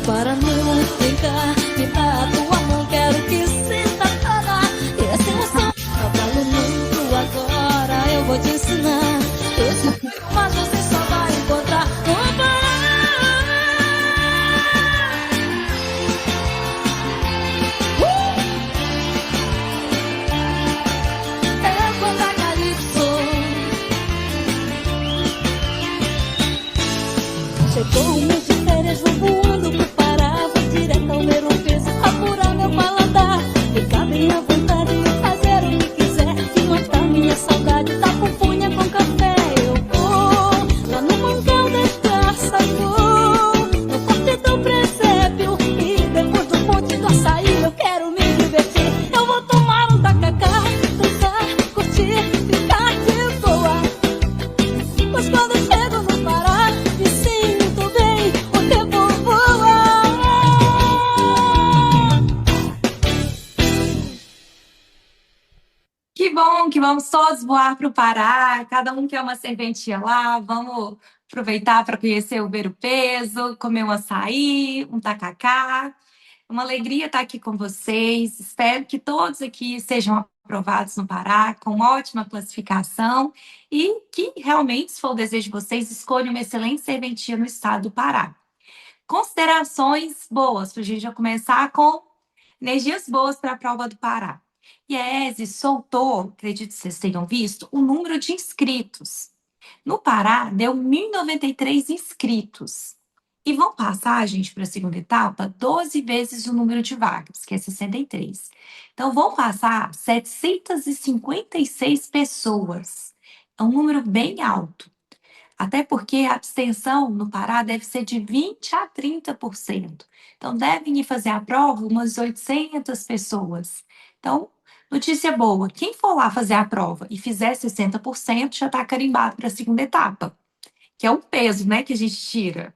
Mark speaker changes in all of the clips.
Speaker 1: para não ficar. Me dá a tua mão, quero que sinta toda essa emoção. Cavalo muito agora, eu vou te ensinar. Mas você só vai encontrar no Pará. É banda Calypso. Chegou o mês de férias, vou voando pro Pará. Vou direto ao ver um peso, apurar meu paladar. Ficar bem à vontade e fazer o que quiser. E matar minha saudade da pupunha com café. Eu vou lá no mangal das garças, vou no forte do presépio. E depois do ponte do açaí eu quero me divertir. Eu vou tomar um tacacá, dançar, curtir, ficar de boa. Mas quando eu chego no Pará, me sinto bem, o tempo voa.
Speaker 2: Que bom que vamos todos voar para o Pará, cada um quer uma serventia lá, vamos aproveitar para conhecer o Ver o Peso, comer um açaí, um tacacá. Uma alegria estar aqui com vocês. Espero que todos aqui sejam aprovados no Pará, com uma ótima classificação e que realmente, se for o desejo de vocês, escolham uma excelente serventia no estado do Pará. Considerações boas, para a gente já começar com energias boas para a prova do Pará. IESE soltou, acredito que vocês tenham visto, o número de inscritos. No Pará, deu 1.093 inscritos. E vão passar, gente, para a segunda etapa, 12 vezes o número de vagas, que é 63. Então, vão passar 756 pessoas. É um número bem alto. Até porque a abstenção no Pará deve ser de 20% a 30%. Então, devem ir fazer a prova umas 800 pessoas. Então, notícia boa: quem for lá fazer a prova e fizer 60%, já está carimbado para a segunda etapa, que é o peso, né, que a gente tira.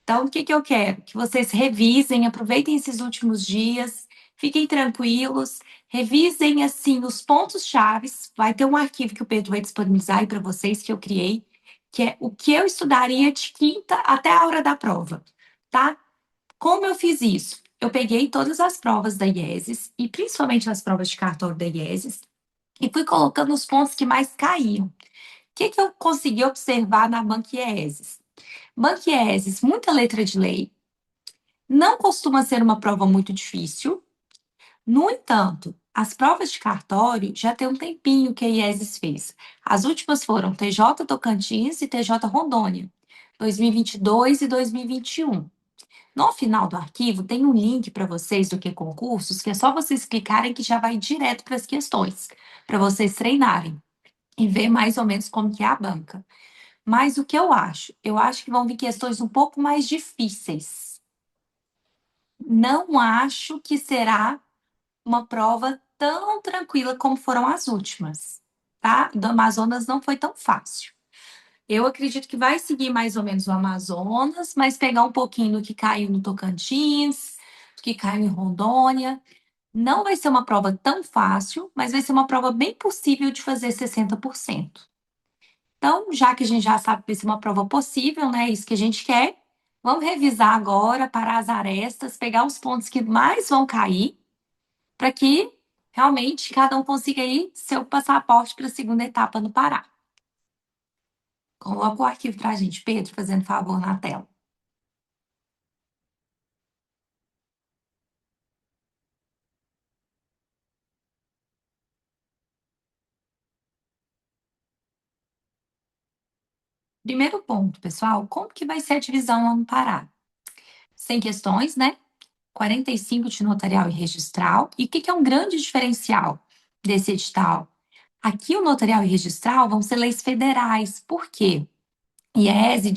Speaker 2: Então, o que eu quero? Que vocês revisem, aproveitem esses últimos dias, fiquem tranquilos, revisem, assim, os pontos chaves. Vai ter um arquivo que o Pedro vai disponibilizar aí para vocês, que eu criei, que é o que eu estudaria de quinta até a hora da prova, tá? Como eu fiz isso? Eu peguei todas as provas da IESES, e principalmente as provas de cartório da IESES, e fui colocando os pontos que mais caíam. O que eu consegui observar na Banca IESES? Banca IESES, muita letra de lei, não costuma ser uma prova muito difícil. No entanto, as provas de cartório já tem um tempinho que a IESES fez. As últimas foram TJ Tocantins e TJ Rondônia, 2022 e 2021. No final do arquivo tem um link para vocês do que concursos, que é só vocês clicarem que já vai direto para as questões, para vocês treinarem e ver mais ou menos como que é a banca. Mas o que eu acho? Eu acho que vão vir questões um pouco mais difíceis. Não acho que será uma prova tão tranquila como foram as últimas, tá? Do Amazonas não foi tão fácil. Eu acredito que vai seguir mais ou menos o Amazonas, mas pegar um pouquinho do que caiu no Tocantins, do que caiu em Rondônia. Não vai ser uma prova tão fácil, mas vai ser uma prova bem possível de fazer 60%. Então, já que a gente já sabe que vai ser uma prova possível, né? Isso que a gente quer, vamos revisar agora, parar as arestas, pegar os pontos que mais vão cair, para que realmente cada um consiga ir seu passaporte para a segunda etapa no Pará. Coloca o arquivo para a gente, Pedro, fazendo favor na tela. Primeiro ponto, pessoal, como que vai ser a divisão lá no Pará? 100 questões, né? 45 de notarial e registral. E o que é um grande diferencial desse edital? Aqui o notarial e registral vão ser leis federais. Por quê? IESE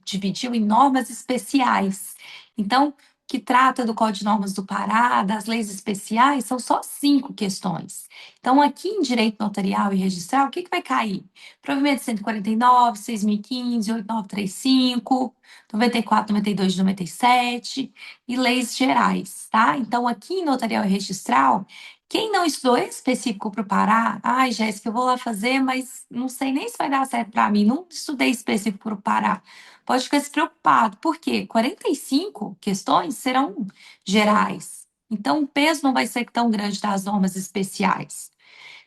Speaker 2: dividiu em normas especiais. Então, que trata do Código de Normas do Pará, das leis especiais, são só 5 questões. Então, aqui em direito notarial e registral, o que vai cair? Provimento 149, 6.015, 8.935, 94, 92, 97 e leis gerais, tá? Então, aqui em notarial e registral, Quem não estudou específico para o Pará, ai, Jéssica, eu vou lá fazer, mas não sei nem se vai dar certo para mim, não estudei específico para o Pará. Pode ficar despreocupado, porque 45 questões serão gerais. Então, o peso não vai ser tão grande das normas especiais.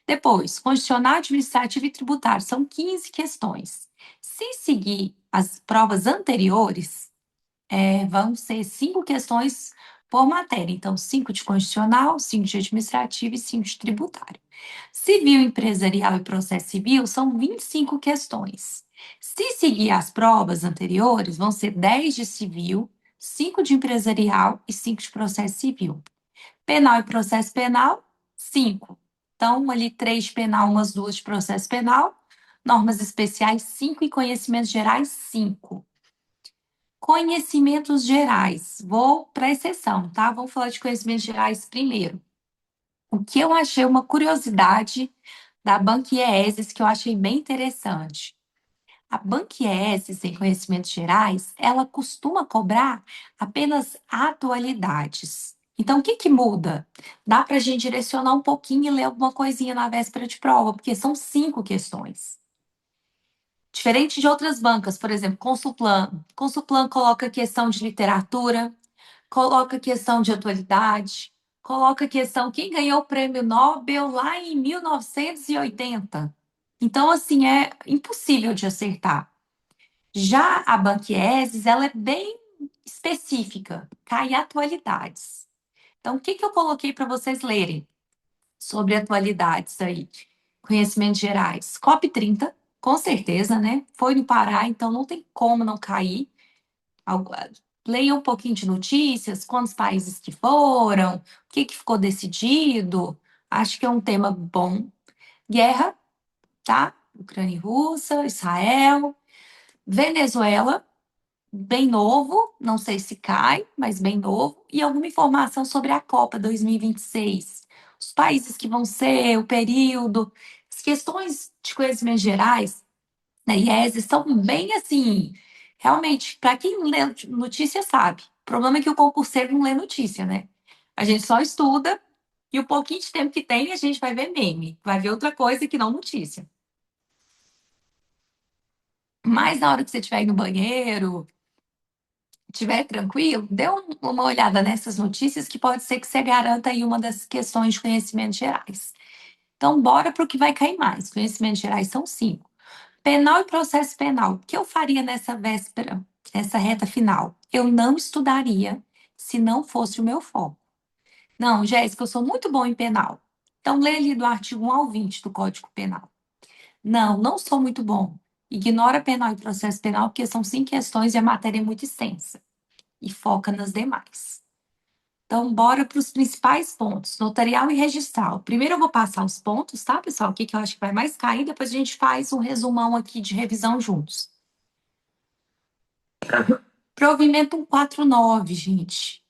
Speaker 2: Depois, constitucional, administrativo e tributário, são 15 questões. Se seguir as provas anteriores, vão ser 5 questões por matéria. Então, 5 de constitucional, 5 de administrativo e 5 de tributário. Civil, empresarial e processo civil são 25 questões. Se seguir as provas anteriores, vão ser 10 de civil, 5 de empresarial e 5 de processo civil. Penal e processo penal, 5. Então, ali 3 de penal, umas 2 de processo penal. Normas especiais, 5 e conhecimentos gerais, 5. Conhecimentos gerais. Vou para a exceção, tá? Vamos falar de conhecimentos gerais primeiro. O que eu achei uma curiosidade da Banquieses que eu achei bem interessante. A Banquieses, em conhecimentos gerais, ela costuma cobrar apenas atualidades. Então, o que que muda? Dá para a gente direcionar um pouquinho e ler alguma coisinha na véspera de prova, porque são 5 questões. Diferente de outras bancas, por exemplo, Consulplan. Consulplan coloca questão de literatura, coloca questão de atualidade, coloca questão quem ganhou o prêmio Nobel lá em 1980. Então, assim, é impossível de acertar. Já a Banquieses, ela é bem específica, cai atualidades. Então, o que que eu coloquei para vocês lerem sobre atualidades aí? Conhecimentos gerais. COP30, com certeza, né? Foi no Pará, então não tem como não cair. Leia um pouquinho de notícias, quantos países que foram, o que que ficou decidido. Acho que é um tema bom. Guerra, tá? Ucrânia e Rússia, Israel, Venezuela, bem novo, não sei se cai, mas bem novo, e alguma informação sobre a Copa 2026. Os países que vão ser, o período, as questões de conhecimentos gerais, né, IES, são bem assim, realmente, para quem lê notícia sabe. O problema é que o concurseiro não lê notícia, né? A gente só estuda e o pouquinho de tempo que tem, a gente vai ver meme, vai ver outra coisa que não notícia. Mas na hora que você estiver aí no banheiro, estiver tranquilo, dê uma olhada nessas notícias que pode ser que você garanta aí uma das questões de conhecimentos gerais. Então, bora para o que vai cair mais. Conhecimentos gerais são 5. Penal e processo penal. O que eu faria nessa véspera, nessa reta final? Eu não estudaria se não fosse o meu foco. Não, Jéssica, eu sou muito bom em penal. Então, lê ali do artigo 1 ao 20 do Código Penal. Não, não sou muito bom. Ignora penal e processo penal, porque são 5 questões e a matéria é muito extensa. E foca nas demais. Então, bora para os principais pontos, notarial e registral. Primeiro eu vou passar os pontos, tá, pessoal? O que que eu acho que vai mais cair, depois a gente faz um resumão aqui de revisão juntos. Provimento 149, gente,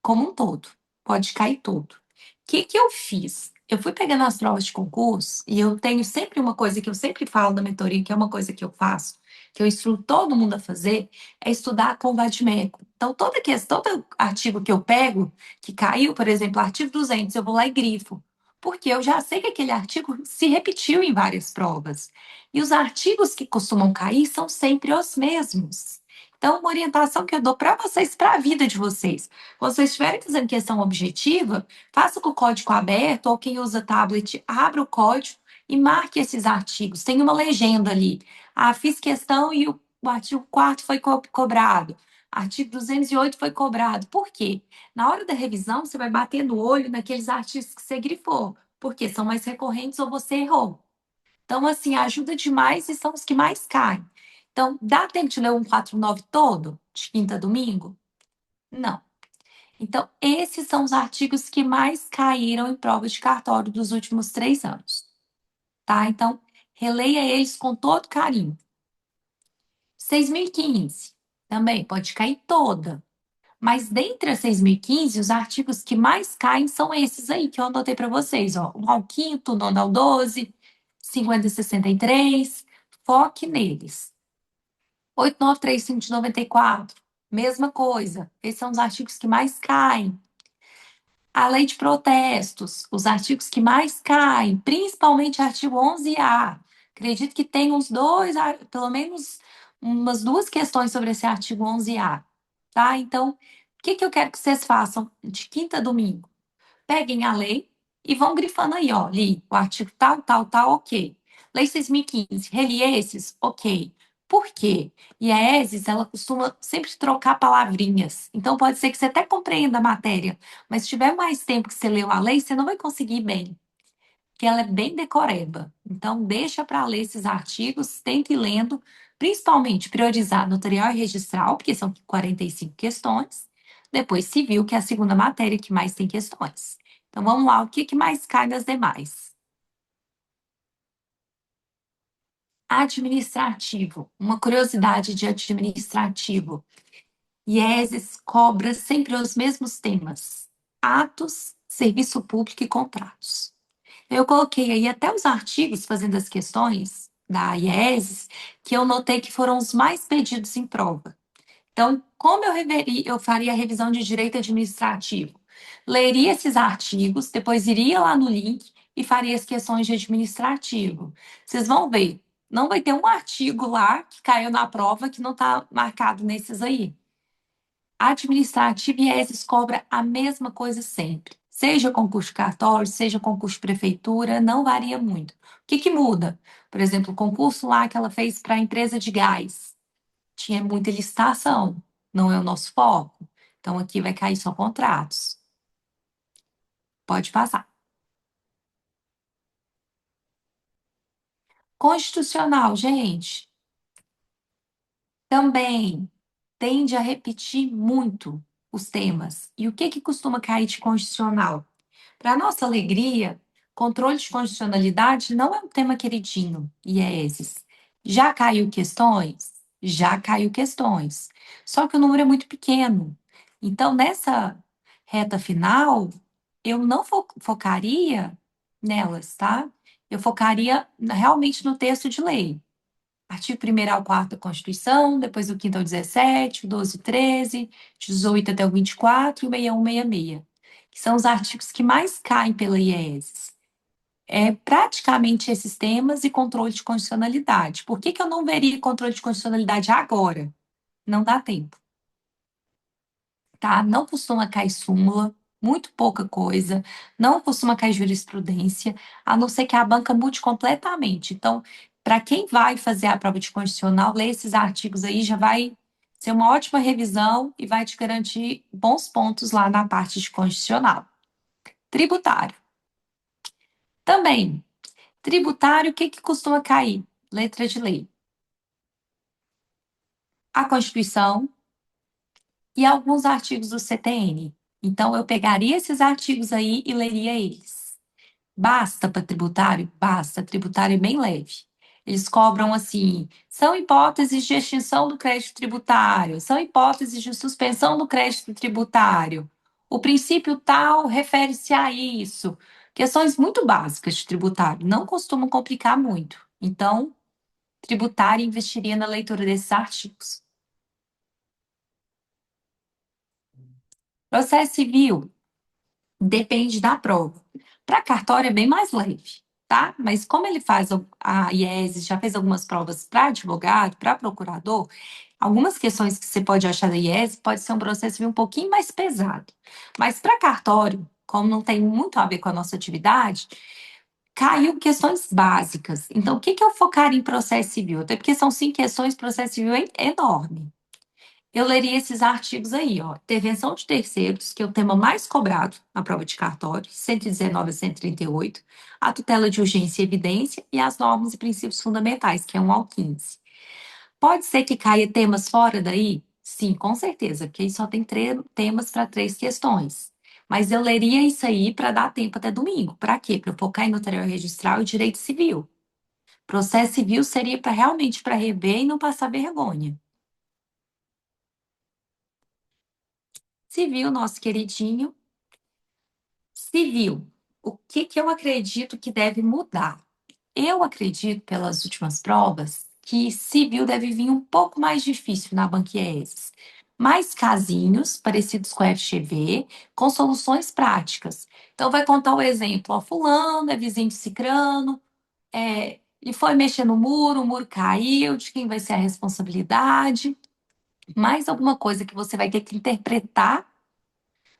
Speaker 2: como um todo, pode cair todo. O que que eu fiz? Eu fui pegando as provas de concurso e eu tenho sempre uma coisa que eu sempre falo da mentoria, que é uma coisa que eu faço, que eu instruo todo mundo a fazer, é estudar com o Vadmecum. Então, toda questão, todo artigo que eu pego, que caiu, por exemplo, artigo 200, eu vou lá e grifo. Porque eu já sei que aquele artigo se repetiu em várias provas. E os artigos que costumam cair são sempre os mesmos. Então, uma orientação que eu dou para vocês, para a vida de vocês. Quando vocês estiverem fazendo questão objetiva, faça com o código aberto, ou quem usa tablet, abra o código e marque esses artigos. Tem uma legenda ali. Ah, fiz questão e o artigo 4º foi cobrado. Artigo 208 foi cobrado. Por quê? Na hora da revisão, você vai bater no olho naqueles artigos que você grifou, porque são mais recorrentes ou você errou. Então, assim, ajuda demais e são os que mais caem. Então, dá tempo de ler o 149 todo, de quinta a domingo? Não. Então, esses são os artigos que mais caíram em prova de cartório dos últimos 3 anos, tá? Então, releia eles com todo carinho. 6.015, também pode cair toda. Mas dentre as 6.015, os artigos que mais caem são esses aí que eu anotei para vocês, ó. 1 ao 5º, 9 ao 12, 50 e 63, foque neles. 8935 de 94, mesma coisa. Esses são os artigos que mais caem. A lei de protestos, os artigos que mais caem, principalmente artigo 11A. Acredito que tem uns dois, pelo menos umas duas questões sobre esse artigo 11A, tá? Então, o que que eu quero que vocês façam de quinta a domingo? Peguem a lei e vão grifando aí, ó, li o artigo tal, tal, tal, ok. Lei 6.015, reli esses, ok. Por quê? E a ESES, ela costuma sempre trocar palavrinhas. Então, pode ser que você até compreenda a matéria, mas se tiver mais tempo que você leu a lei, você não vai conseguir bem, porque ela é bem decoreba. Então, deixa para ler esses artigos, tente ir lendo, principalmente priorizar notarial e registral, porque são 45 questões. Depois, civil, que é a segunda matéria que mais tem questões. Então, vamos lá, o que que mais cai das demais? Administrativo. Uma curiosidade de administrativo. IESES cobra sempre os mesmos temas: atos, serviço público e contratos. Eu coloquei aí até os artigos fazendo as questões da IESES, que eu notei que foram os mais pedidos em prova. Então, como eu faria a revisão de direito administrativo? Leria esses artigos, depois iria lá no link e faria as questões de administrativo. Vocês vão ver, não vai ter um artigo lá que caiu na prova que não está marcado nesses aí. Administrativo e ESES cobra a mesma coisa sempre. Seja concurso de cartório, seja concurso de prefeitura, não varia muito. O que que muda? Por exemplo, o concurso lá que ela fez para a empresa de gás tinha muita licitação, não é o nosso foco. Então, aqui vai cair só contratos. Pode passar. Constitucional, gente, também tende a repetir muito os temas. E o que que costuma cair de constitucional? Para nossa alegria, controle de constitucionalidade não é um tema queridinho, IESES. Já caiu questões? Já caiu questões. Só que o número é muito pequeno. Então, nessa reta final, eu não focaria nelas, tá? Eu focaria realmente no texto de lei. Artigo 1º ao 4º da Constituição, depois do 5º ao 17, o 12 e 13, 18 até o 24 e o 61 e 66, que são os artigos que mais caem pela IESES. É praticamente esses temas e controle de constitucionalidade. Por que que eu não veria controle de constitucionalidade agora? Não dá tempo, tá? Não costuma cair súmula, muito pouca coisa, não costuma cair jurisprudência, a não ser que a banca mude completamente. Então, para quem vai fazer a prova de constitucional, ler esses artigos aí já vai ser uma ótima revisão e vai te garantir bons pontos lá na parte de constitucional. Tributário. Também, tributário, o que que costuma cair? Letra de lei. A Constituição, e alguns artigos do CTN. Então, eu pegaria esses artigos aí e leria eles. Basta para tributário? Basta. Tributário é bem leve. Eles cobram assim: são hipóteses de extinção do crédito tributário, são hipóteses de suspensão do crédito tributário. O princípio tal refere-se a isso. Questões muito básicas de tributário, não costumam complicar muito. Então, tributário investiria na leitura desses artigos. Processo civil depende da prova. Para cartório é bem mais leve, tá? Mas como ele faz a IESES, já fez algumas provas para advogado, para procurador, algumas questões que você pode achar da IESES pode ser um processo civil um pouquinho mais pesado. Mas para cartório, como não tem muito a ver com a nossa atividade, caiu questões básicas. Então, o que que eu focar em processo civil? Até porque são 5 questões, processo civil é enorme. Eu leria esses artigos aí, ó. Intervenção de terceiros, que é o tema mais cobrado na prova de cartório, 119 a 138. A tutela de urgência e evidência e as normas e princípios fundamentais, que é 1 ao 15. Pode ser que caia temas fora daí? Sim, com certeza, porque aí só tem temas para 3 questões. Mas eu leria isso aí para dar tempo até domingo. Para quê? Para eu focar em notarial registral e direito civil. Processo civil seria para realmente para rever e não passar vergonha. Civil, nosso queridinho. Civil, o que que eu acredito que deve mudar? Eu acredito, pelas últimas provas, que civil deve vir um pouco mais difícil na Banquieses. mais casinhos, parecidos com a FGV, com soluções práticas. Então, vai contar o exemplo, ó, fulano é vizinho de cicrano, ele foi mexer no muro, o muro caiu, de quem vai ser a responsabilidade, mais alguma coisa que você vai ter que interpretar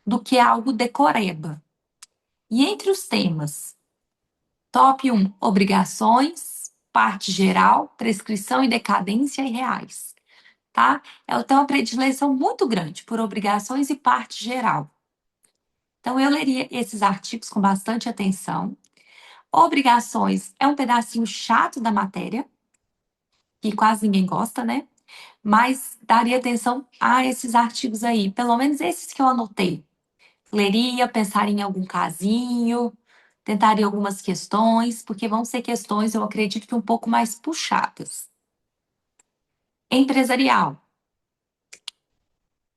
Speaker 2: do que algo decoreba. E entre os temas, top 1, obrigações, parte geral, prescrição e decadência e reais, tá? Ela tem uma predileção muito grande por obrigações e parte geral. Então, eu leria esses artigos com bastante atenção. Obrigações é um pedacinho chato da matéria, que quase ninguém gosta, né? Mas daria atenção a esses artigos aí, pelo menos esses que eu anotei. Leria, pensaria em algum casinho, tentaria algumas questões, porque vão ser questões, eu acredito que um pouco mais puxadas. Empresarial.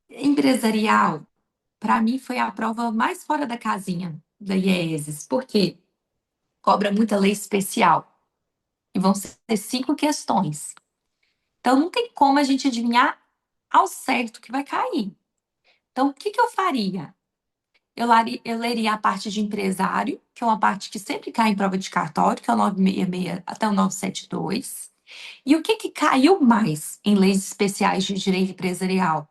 Speaker 2: Empresarial, para mim, foi a prova mais fora da casinha da IESES, porque cobra muita lei especial. E vão ser 5 questões. Então, não tem como a gente adivinhar ao certo o que vai cair. Então, o que eu faria? Eu leria a parte de empresário, que é uma parte que sempre cai em prova de cartório, que é o 966 até o 972. E o que caiu mais em leis especiais de direito empresarial?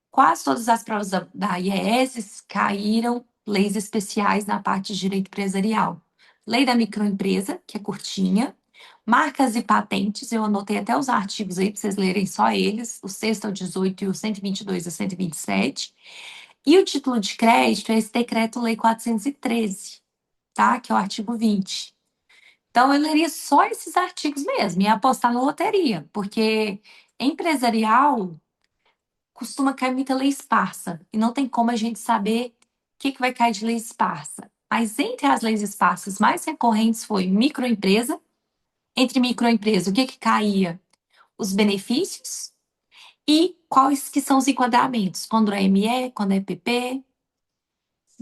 Speaker 2: Quase todas as provas da IESES caíram leis especiais na parte de direito empresarial. Lei da microempresa, que é curtinha, marcas e patentes, eu anotei até os artigos aí para vocês lerem só eles, o 6 ao 18 e o 122 a 127. E o título de crédito é esse Decreto-Lei 413, tá? Que é o artigo 20. Então, eu leria só esses artigos mesmo e apostar na loteria, porque empresarial costuma cair muita lei esparsa e não tem como a gente saber o que vai cair de lei esparsa. Mas entre as leis esparsas mais recorrentes foi microempresa. Entre microempresa, o que caía? Os benefícios e quais que são os enquadramentos, quando é ME, quando é PP.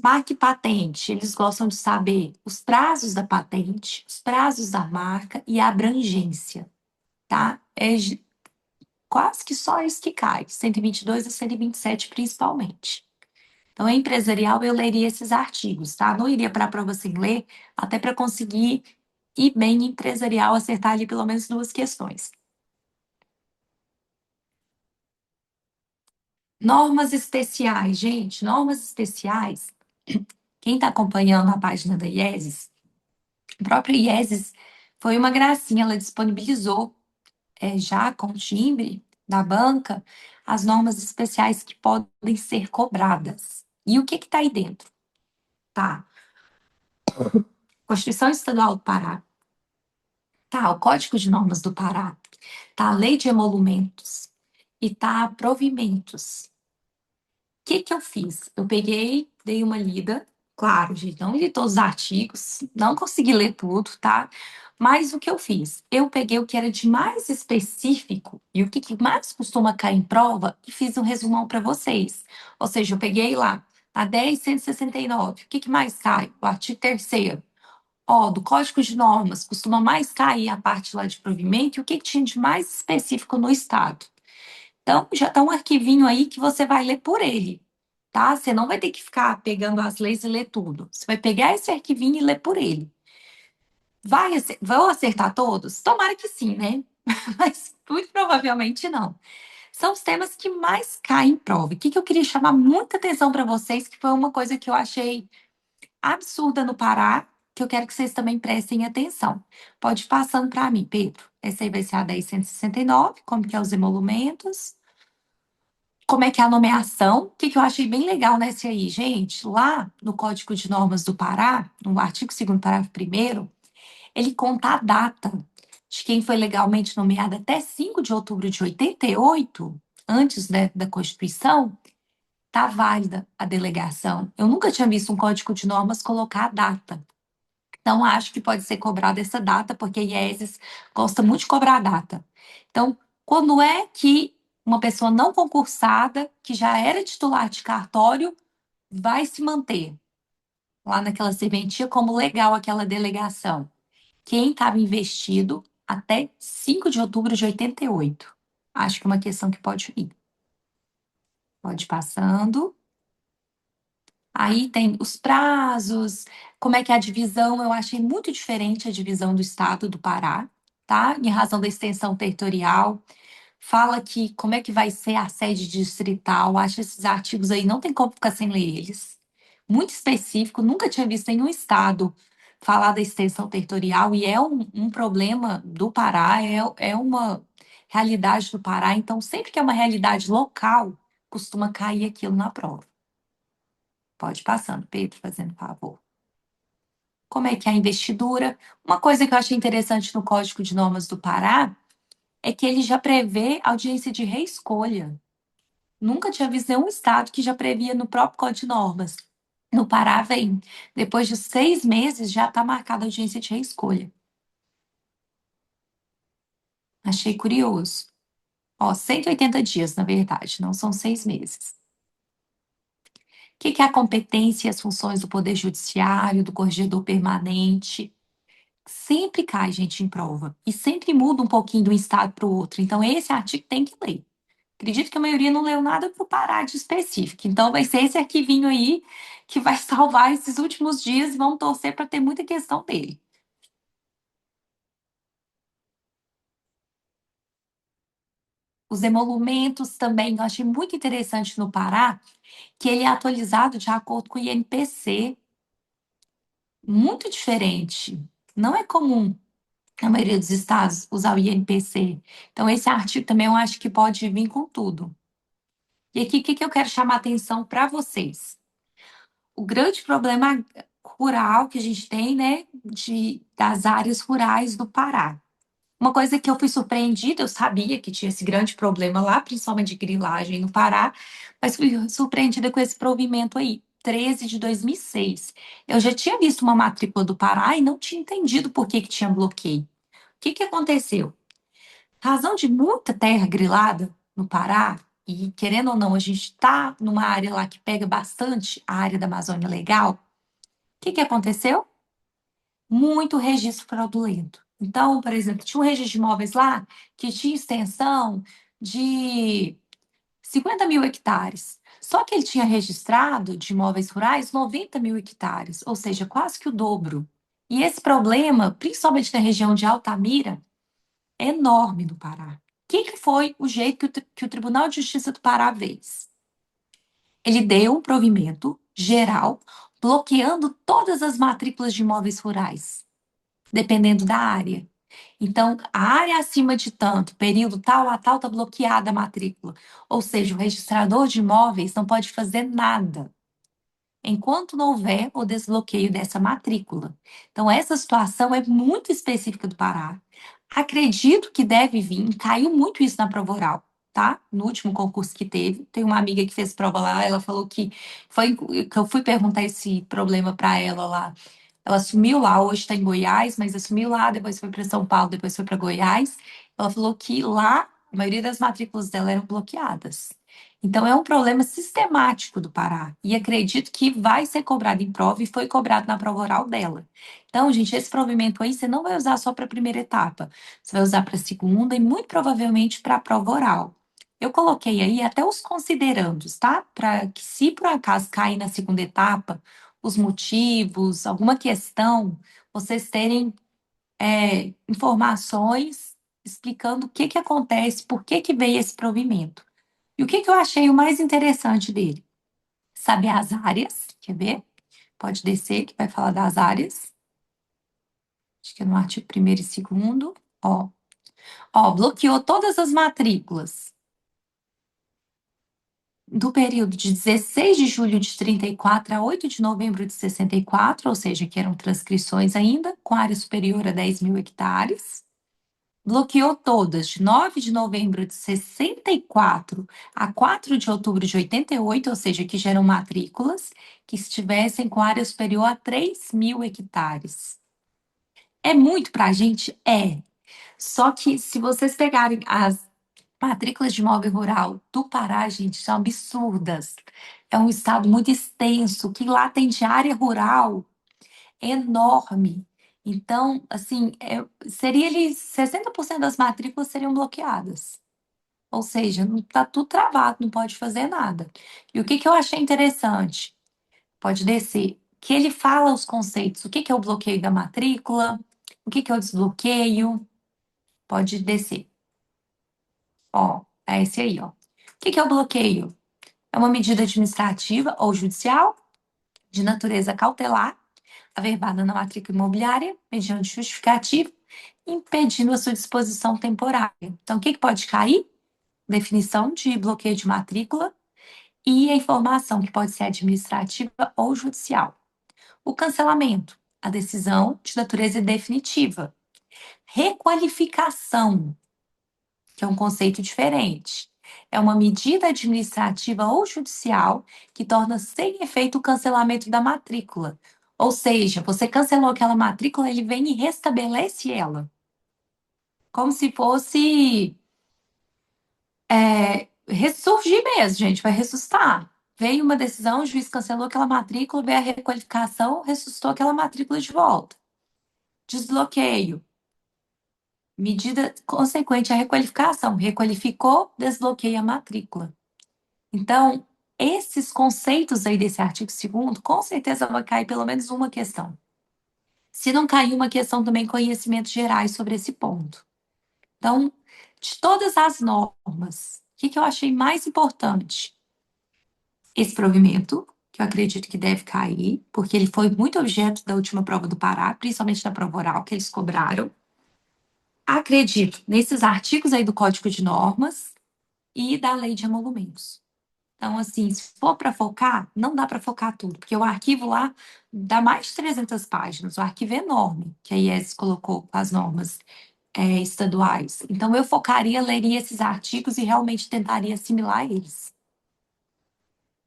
Speaker 2: Marca e patente, eles gostam de saber os prazos da patente, os prazos da marca e a abrangência, tá? Quase que só isso que cai, 122 a 127 principalmente. Então, em empresarial, eu leria esses artigos, tá? Não iria para a prova sem ler, até para conseguir ir bem em empresarial, acertar ali pelo menos 2 questões. Normas especiais, gente, normas especiais. Quem está acompanhando a página da IESES, o próprio IESES foi uma gracinha, ela disponibilizou já com timbre da banca as normas especiais que podem ser cobradas. E o que está aí dentro? Tá, Constituição Estadual do Pará, tá o Código de Normas do Pará, tá a Lei de Emolumentos e tá provimentos. O que eu fiz? Eu peguei, dei uma lida, claro, gente, não li todos os artigos, não consegui ler tudo, tá? Mas o que eu fiz? Eu peguei o que era de mais específico e o que mais costuma cair em prova e fiz um resumão para vocês. Ou seja, eu peguei lá, a 10.169, o que mais cai? O artigo 3º. Ó, do Código de Normas, costuma mais cair a parte lá de provimento e o que tinha de mais específico no Estado. Então, já está um arquivinho aí que você vai ler por ele, tá? Você não vai ter que ficar pegando as leis e ler tudo. Você vai pegar esse arquivinho e ler por ele. Vão acertar todos? Tomara que sim, né? Mas muito provavelmente não. São os temas que mais caem em prova. O que eu queria chamar muita atenção para vocês, que foi uma coisa que eu achei absurda no Pará, que eu quero que vocês também prestem atenção. Pode ir passando para mim, Pedro. Essa aí vai ser a 10.169, como que é os emolumentos. Como é que é a nomeação? O que eu achei bem legal nesse aí, gente? Lá no Código de Normas do Pará, no artigo 2º, parágrafo 1º, ele conta a data de quem foi legalmente nomeado até 5 de outubro de 88, antes, né, da Constituição, tá válida a delegação. Eu nunca tinha visto um Código de Normas colocar a data. Então, acho que pode ser cobrada essa data, porque a IESES gosta muito de cobrar a data. Então, quando é que uma pessoa não concursada, que já era titular de cartório, vai se manter lá naquela serventia como legal aquela delegação? Quem estava investido até 5 de outubro de 88. Acho que é uma questão que pode vir. Pode ir passando. Aí tem os prazos, como é que é a divisão, eu achei muito diferente a divisão do estado do Pará, tá? Em razão da extensão territorial. Fala que como é que vai ser a sede distrital, acho esses artigos aí, não tem como ficar sem ler eles. Muito específico, nunca tinha visto nenhum estado falar da extensão territorial, e é um problema do Pará, é uma realidade do Pará, então sempre que é uma realidade local, costuma cair aquilo na prova. Pode ir passando, Pedro, fazendo favor. Como é que é a investidura? Uma coisa que eu achei interessante no Código de Normas do Pará é que ele já prevê audiência de reescolha. Nunca tinha visto nenhum estado que já previa no próprio Código de Normas. No Pará vem, depois de 6 meses já está marcada a audiência de reescolha. Achei curioso. Ó, 180 dias, na verdade, não são 6 meses. O que que é a competência e as funções do Poder Judiciário, do Corregedor Permanente? Sempre cai gente em prova e sempre muda um pouquinho de um estado para o outro. Então, esse artigo tem que ler. Acredito que a maioria não leu nada para o Pará de específico. Então, vai ser esse arquivinho aí que vai salvar esses últimos dias e vamos torcer para ter muita questão dele. Os emolumentos também, eu achei muito interessante no Pará, que ele é atualizado de acordo com o INPC, muito diferente. Não é comum na maioria dos estados usar o INPC. Então, esse artigo também eu acho que pode vir com tudo. E aqui, o que que eu quero chamar a atenção para vocês? O grande problema rural que a gente tem, né, das áreas rurais do Pará. Uma coisa que eu fui surpreendida, eu sabia que tinha esse grande problema lá, principalmente de grilagem no Pará, mas fui surpreendida com esse provimento aí, 13 de 2006. Eu já tinha visto uma matrícula do Pará e não tinha entendido por que que tinha bloqueio. O que que aconteceu? Razão de muita terra grilada no Pará, e querendo ou não, a gente está numa área lá que pega bastante a área da Amazônia Legal. O que que aconteceu? Muito registro fraudulento. Então, por exemplo, tinha um registro de imóveis lá que tinha extensão de 50 mil hectares. Só que ele tinha registrado de imóveis rurais 90 mil hectares, ou seja, quase que o dobro. E esse problema, principalmente na região de Altamira, é enorme no Pará. O que que foi o jeito que o Tribunal de Justiça do Pará fez? Ele deu um provimento geral, bloqueando todas as matrículas de imóveis rurais, dependendo da área. Então, a área acima de tanto, período tal a tal, está bloqueada a matrícula. Ou seja, o registrador de imóveis não pode fazer nada enquanto não houver o desbloqueio dessa matrícula. Então, essa situação é muito específica do Pará. Acredito que deve vir, caiu muito isso na prova oral, tá? No último concurso que teve, tem uma amiga que fez prova lá, ela falou que foi que eu fui perguntar esse problema para ela lá. Ela assumiu lá, hoje está em Goiás, mas assumiu lá, depois foi para São Paulo, depois foi para Goiás. Ela falou que lá a maioria das matrículas dela eram bloqueadas. Então, é um problema sistemático do Pará. E acredito que vai ser cobrado em prova e foi cobrado na prova oral dela. Então, gente, esse provimento aí você não vai usar só para a primeira etapa. Você vai usar para a segunda e muito provavelmente para a prova oral. Eu coloquei aí até os considerandos, tá? Para que, se por acaso cair na segunda etapa, os motivos, alguma questão, vocês terem informações explicando o que que acontece, por que que veio esse provimento. E o que que eu achei o mais interessante dele? Saber as áreas, quer ver? Pode descer, que vai falar das áreas. Acho que é no artigo 1º e 2º. Ó, bloqueou todas as matrículas do período de 16 de julho de 34 a 8 de novembro de 64, ou seja, que eram transcrições ainda, com área superior a 10 mil hectares. Bloqueou todas de 9 de novembro de 64 a 4 de outubro de 88, ou seja, que geram matrículas que estivessem com área superior a 3 mil hectares. É muito para a gente? É. Só que se vocês pegarem as matrículas de imóvel rural do Pará, gente, são absurdas. É um estado muito extenso, que lá tem de área rural enorme. Então, assim, seria ali 60% das matrículas seriam bloqueadas. Ou seja, não tá tudo travado, não pode fazer nada. E o que que eu achei interessante? Pode descer. Que ele fala os conceitos. O que que é o bloqueio da matrícula? O que que é o desbloqueio? Pode descer. Ó, é esse aí, ó. O que que é o bloqueio? É uma medida administrativa ou judicial de natureza cautelar, averbada na matrícula imobiliária, mediante justificativo, impedindo a sua disposição temporária. Então, o que que pode cair? Definição de bloqueio de matrícula e a informação que pode ser administrativa ou judicial. O cancelamento, a decisão de natureza definitiva. Requalificação, que é um conceito diferente. É uma medida administrativa ou judicial que torna sem efeito o cancelamento da matrícula. Ou seja, você cancelou aquela matrícula, ele vem e restabelece ela. Como se fosse ressurgir mesmo, gente, vai ressuscitar. Veio uma decisão, o juiz cancelou aquela matrícula, veio a requalificação, ressuscitou aquela matrícula de volta. Desbloqueio, medida consequente à requalificação. Requalificou, desbloqueia a matrícula. Então, esses conceitos aí desse artigo 2º, com certeza vai cair pelo menos uma questão. Se não cair uma questão também, conhecimentos gerais sobre esse ponto. Então, de todas as normas, o que que eu achei mais importante? Esse provimento, que eu acredito que deve cair, porque ele foi muito objeto da última prova do Pará, principalmente na prova oral, que eles cobraram. Acredito nesses artigos aí do Código de Normas e da Lei de Emolumentos. Então, assim, se for para focar, não dá para focar tudo, porque o arquivo lá dá mais de 300 páginas, o arquivo é enorme, que a IES colocou com as normas estaduais. Então, eu focaria, leria esses artigos e realmente tentaria assimilar eles.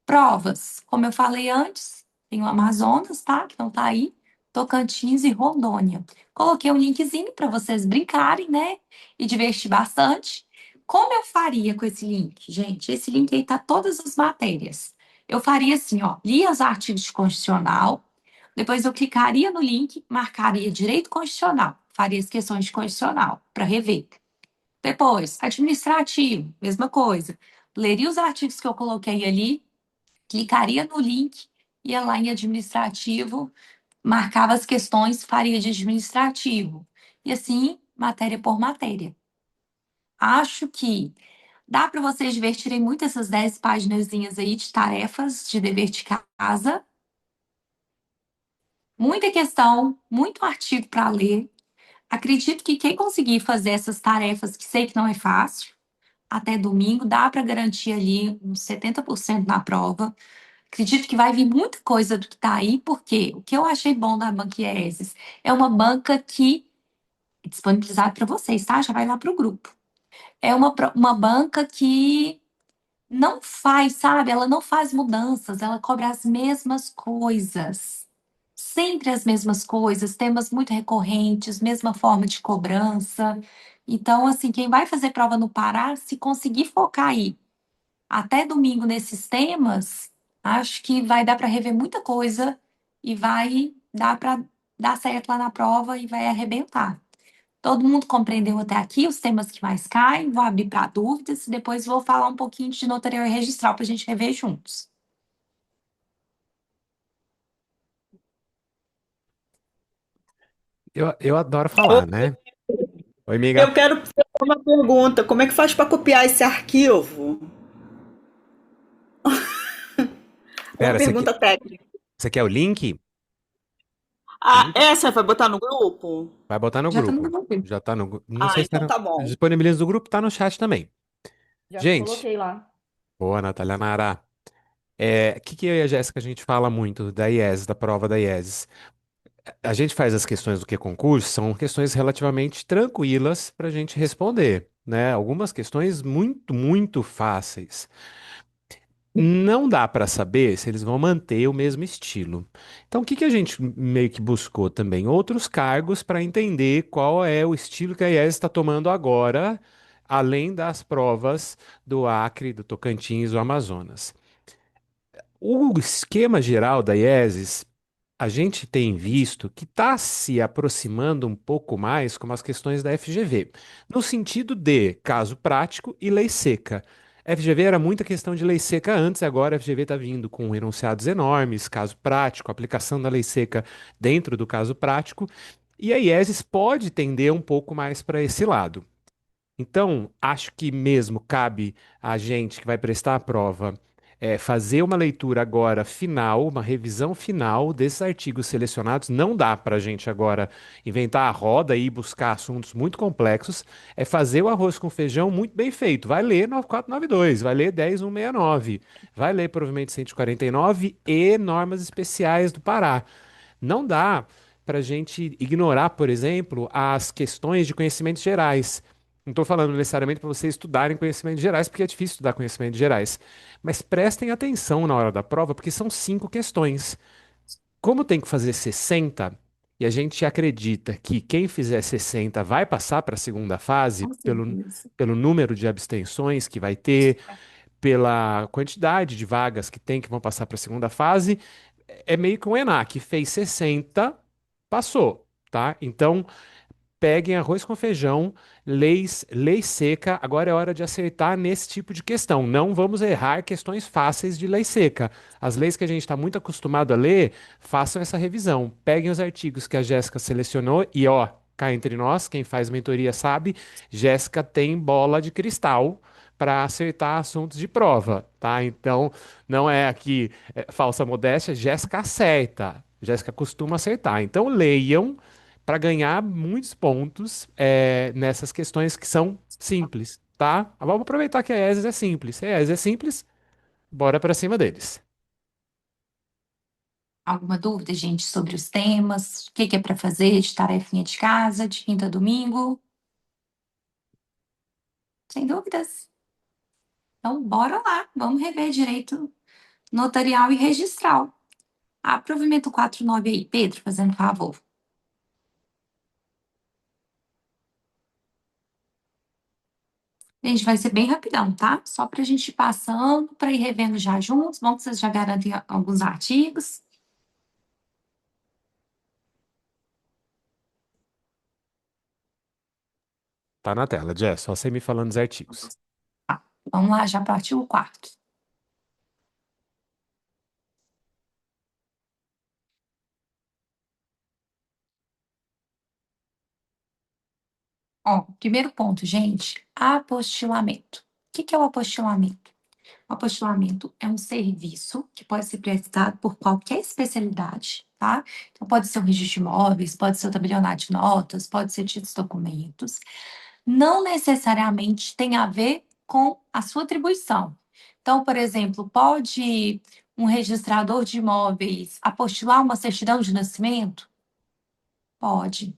Speaker 2: Provas, como eu falei antes, tem o Amazonas, tá? Que não tá aí, Tocantins e Rondônia. Coloquei um linkzinho para vocês brincarem, né? E divertir bastante. Como eu faria com esse link? Gente, esse link aí tá todas as matérias. Eu faria assim, ó, lia os artigos de constitucional, depois eu clicaria no link, marcaria direito constitucional, faria as questões de constitucional para rever. Depois, administrativo, mesma coisa. Leria os artigos que eu coloquei ali, clicaria no link, ia lá em administrativo, marcava as questões, faria de administrativo. E assim, matéria por matéria. Acho que dá para vocês divertirem muito essas 10 páginas aí de tarefas de dever de casa. Muita questão, muito artigo para ler. Acredito que quem conseguir fazer essas tarefas, que sei que não é fácil, até domingo, dá para garantir ali uns 70% na prova. Acredito que vai vir muita coisa do que está aí, porque o que eu achei bom da Banquieses é uma banca que é disponibilizada para vocês, tá? Já vai lá para o grupo. É uma banca que não faz, sabe? Ela não faz mudanças, ela cobra as mesmas coisas. Sempre as mesmas coisas, temas muito recorrentes, mesma forma de cobrança. Então, assim, quem vai fazer prova no Pará, se conseguir focar aí até domingo nesses temas, acho que vai dar para rever muita coisa e vai dar para dar certo lá na prova e vai arrebentar. Todo mundo compreendeu até aqui os temas que mais caem, vou abrir para dúvidas e depois vou falar um pouquinho de notarial e registral para a gente rever juntos.
Speaker 3: Eu adoro falar, né? Oi,
Speaker 4: Eu
Speaker 3: amiga.
Speaker 4: quero fazer uma pergunta. Como é que faz para copiar esse arquivo? Uma
Speaker 3: Pera,
Speaker 4: pergunta técnica.
Speaker 3: você quer o link? O
Speaker 4: Ah,
Speaker 3: link
Speaker 4: essa vai botar no grupo?
Speaker 3: vai botar no
Speaker 2: Já estamos
Speaker 3: grupo.
Speaker 2: no grupo.
Speaker 3: Já tá no. Não
Speaker 4: Ah,
Speaker 3: sei se tá
Speaker 4: então tá bom.
Speaker 3: disponibiliza no grupo, tá no chat também.
Speaker 5: Já
Speaker 3: Gente,
Speaker 5: coloquei lá.
Speaker 3: boa, Natália Nara. O que que eu e a Jéssica a gente fala muito da IES, da prova da IES? A gente faz as questões do que concurso, são questões relativamente tranquilas para a gente responder, né? Algumas questões muito, muito fáceis. Não dá para saber se eles vão manter o mesmo estilo. Então, o que que a gente meio que buscou também? Outros cargos para entender qual é o estilo que a IES está tomando agora, além das provas do Acre, do Tocantins, do Amazonas. O esquema geral da IESES A gente tem visto que está se aproximando um pouco mais com as questões da FGV, no sentido de caso prático e lei seca. FGV era muita questão de lei seca antes, agora a FGV está vindo com enunciados enormes, caso prático, aplicação da lei seca dentro do caso prático, e a IESES pode tender um pouco mais para esse lado. Então, acho que mesmo cabe a gente que vai prestar a prova fazer uma leitura agora final, uma revisão final desses artigos selecionados. Não dá para a gente agora inventar a roda e ir buscar assuntos muito complexos. É fazer o arroz com feijão muito bem feito. Vai ler 9492, vai ler 10169, vai ler provavelmente 149 e normas especiais do Pará. Não dá para a gente ignorar, por exemplo, as questões de conhecimentos gerais. Não estou falando necessariamente para vocês estudarem conhecimentos gerais, porque é difícil estudar conhecimentos gerais. Mas prestem atenção na hora da prova, porque são 5 questões. Como tem que fazer 60, e a gente acredita que quem fizer 60 vai passar para a segunda fase,
Speaker 2: Com
Speaker 3: pelo,
Speaker 2: certeza.
Speaker 3: pelo número de abstenções que vai ter, pela quantidade de vagas que tem que vão passar para a segunda fase, é meio que um ENAC. Fez 60, passou, tá? Então, peguem arroz com feijão, lei seca. Agora é hora de acertar nesse tipo de questão. Não vamos errar questões fáceis de lei seca. As leis que a gente está muito acostumado a ler, façam essa revisão. Peguem os artigos que a Jéssica selecionou e, ó, cá entre nós, quem faz mentoria sabe, Jéssica tem bola de cristal para acertar assuntos de prova, tá? Então, não é aqui falsa modéstia, Jéssica acerta. Jéssica costuma acertar. Então, leiam para ganhar muitos pontos nessas questões que são simples, tá? Vamos aproveitar que a ESES é simples. Se a ESES é simples, bora para cima deles.
Speaker 2: Alguma dúvida, gente, sobre os temas? O que que é para fazer de tarefinha de casa, de quinta a domingo? Sem dúvidas. Então, bora lá. Vamos rever direito notarial e registral. Provimento 49 aí, Pedro, fazendo favor. Gente, vai ser bem rapidão, tá? Só para a gente ir passando, para ir revendo já juntos. Bom que vocês já garantem alguns artigos.
Speaker 3: Tá na tela, Jess, só você me falando dos artigos.
Speaker 2: Vamos lá, já partiu o quarto. Ó, primeiro ponto, gente, apostilamento. O que que é o apostilamento? O apostilamento é um serviço que pode ser prestado por qualquer especialidade, tá? Então, pode ser o registro de imóveis, pode ser o tabelionato de notas, pode ser títulos e documentos. Não necessariamente tem a ver com a sua atribuição. Então, por exemplo, pode um registrador de imóveis apostilar uma certidão de nascimento? Pode,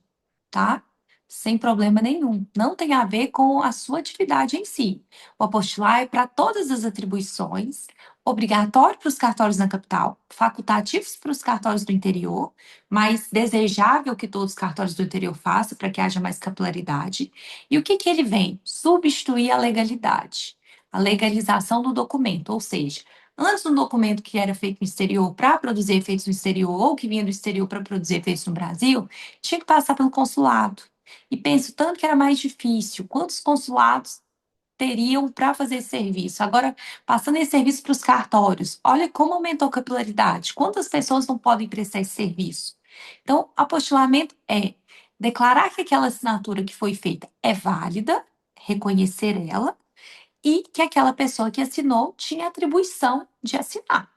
Speaker 2: tá? Sem problema nenhum. Não tem a ver com a sua atividade em si. O apostilar é para todas as atribuições, obrigatório para os cartórios na capital, facultativos para os cartórios do interior, mas desejável que todos os cartórios do interior façam para que haja mais capilaridade. E o que que ele vem? Substituir a legalidade, a legalização do documento, ou seja, antes um documento que era feito no exterior para produzir efeitos no exterior ou que vinha do exterior para produzir efeitos no Brasil, tinha que passar pelo consulado. E penso tanto que era mais difícil. Quantos consulados teriam para fazer esse serviço? Agora, passando esse serviço para os cartórios, olha como aumentou a capilaridade. Quantas pessoas não podem prestar esse serviço? Então, apostilamento é declarar que aquela assinatura que foi feita é válida, reconhecer ela, e que aquela pessoa que assinou tinha atribuição de assinar.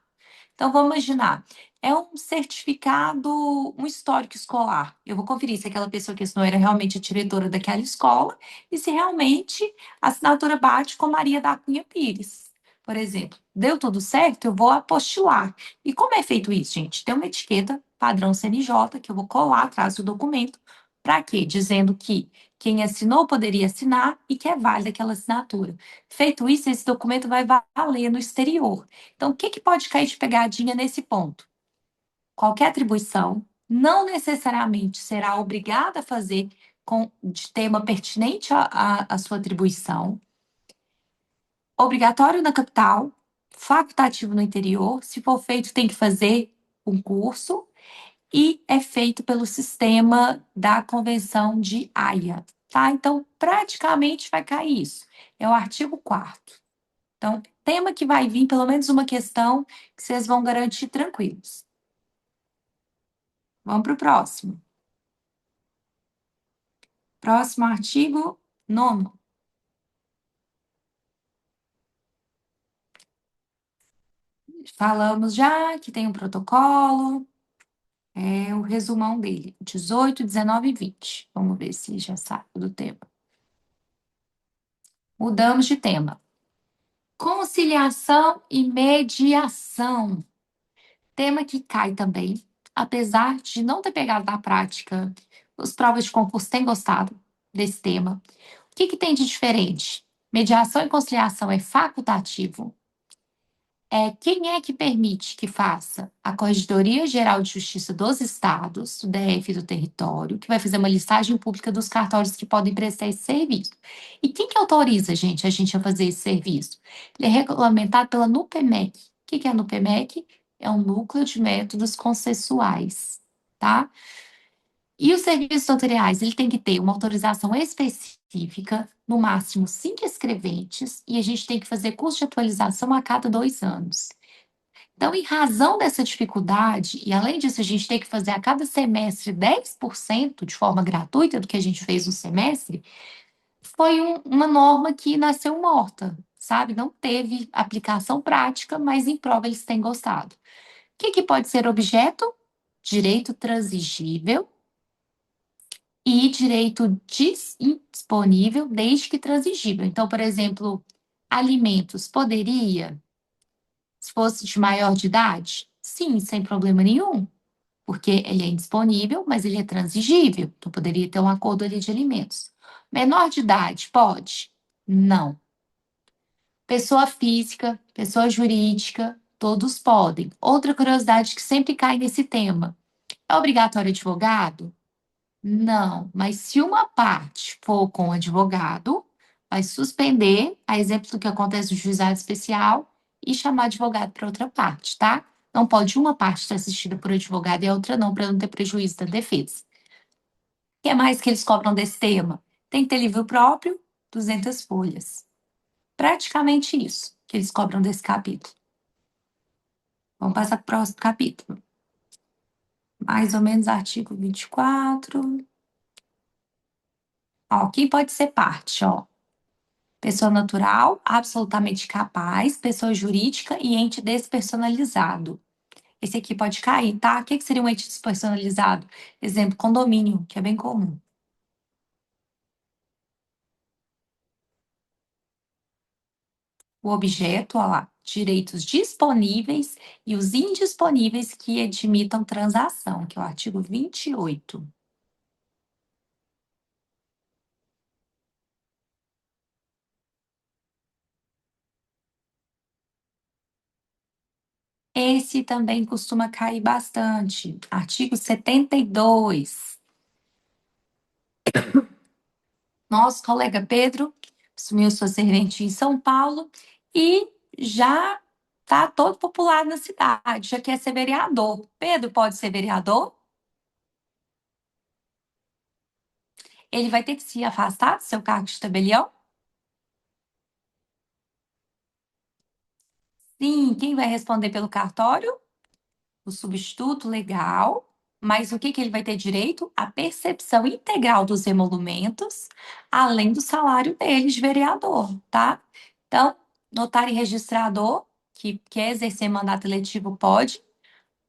Speaker 2: Então, vamos imaginar, é um certificado, um histórico escolar. Eu vou conferir se aquela pessoa que assinou era realmente a diretora daquela escola e se realmente a assinatura bate com Maria da Cunha Pires. Por exemplo, deu tudo certo, eu vou apostilar. E como é feito isso, gente? Tem uma etiqueta padrão CNJ que eu vou colar atrás do documento. Para quê? Dizendo que quem assinou poderia assinar e que é válida aquela assinatura. Feito isso, esse documento vai valer no exterior. Então, o que que pode cair de pegadinha nesse ponto? Qualquer atribuição não necessariamente será obrigada a fazer de tema pertinente à sua atribuição. Obrigatório na capital, facultativo no interior. Se for feito, tem que fazer um curso. e é feito pelo sistema da Convenção de Haia, tá? Então, praticamente vai cair isso. É o artigo 4º. Então, tema que vai vir pelo menos uma questão que vocês vão garantir tranquilos. Vamos para o próximo. Próximo artigo 9º. Falamos já que tem um protocolo, é o resumão dele, 18, 19 e 20. Vamos ver se já sabe do tema. Mudamos de tema. Conciliação e mediação. Tema que cai também, apesar de não ter pegado na prática, os provas de concurso têm gostado desse tema. O que tem de diferente? Mediação e conciliação é facultativo. Quem é que permite que faça? A Corregedoria Geral de Justiça dos Estados, do DF do território, que vai fazer uma listagem pública dos cartórios que podem prestar esse serviço. E quem que autoriza, a gente a fazer esse serviço? Ele é regulamentado pela NUPEMEC. O que é a NUPEMEC? É um núcleo de métodos consensuais, tá? E os serviços notariais, ele tem que ter uma autorização específica, no máximo 5 escreventes, e a gente tem que fazer curso de atualização a cada 2 anos. Então, em razão dessa dificuldade, e além disso, a gente tem que fazer a cada semestre 10% de forma gratuita do que a gente fez no semestre, foi uma norma que nasceu morta, sabe? Não teve aplicação prática, mas em prova eles têm gostado. O que pode ser objeto? Direito transigível e direito disponível, desde que transigível. Então, por exemplo, alimentos, poderia, se fosse de maior de idade? Sim, sem problema nenhum, porque ele é indisponível, mas ele é transigível, então poderia ter um acordo ali de alimentos. Menor de idade, pode? Não. Pessoa física, pessoa jurídica, todos podem. Outra curiosidade que sempre cai nesse tema: é obrigatório advogado? Não, mas se uma parte for com o advogado, vai suspender, a exemplo do que acontece no juizado especial, e chamar advogado para outra parte, tá? Não pode uma parte ser assistida por advogado e a outra não, para não ter prejuízo da defesa. O que mais que eles cobram desse tema? Tem que ter livro próprio, 200 folhas. Praticamente isso que eles cobram desse capítulo. Vamos passar para o próximo capítulo. Mais ou menos artigo 24. Ó, quem pode ser parte, ó? Pessoa natural, absolutamente capaz, pessoa jurídica e ente despersonalizado. Esse aqui pode cair, tá? O que seria um ente despersonalizado? Exemplo, condomínio, que é bem comum. O objeto, ó lá, direitos disponíveis e os indisponíveis que admitam transação, que é o artigo 28. Esse também costuma cair bastante. Artigo 72. Nosso colega Pedro assumiu sua serventia em São Paulo e já está todo popular na cidade, já quer ser vereador. Pedro pode ser vereador? Ele vai ter que se afastar do seu cargo de tabelião? Sim, quem vai responder pelo cartório? O substituto legal. Mas o que ele vai ter direito? A percepção integral dos emolumentos, além do salário dele de vereador, tá? Então, notário e registrador, que quer exercer mandato eletivo, pode?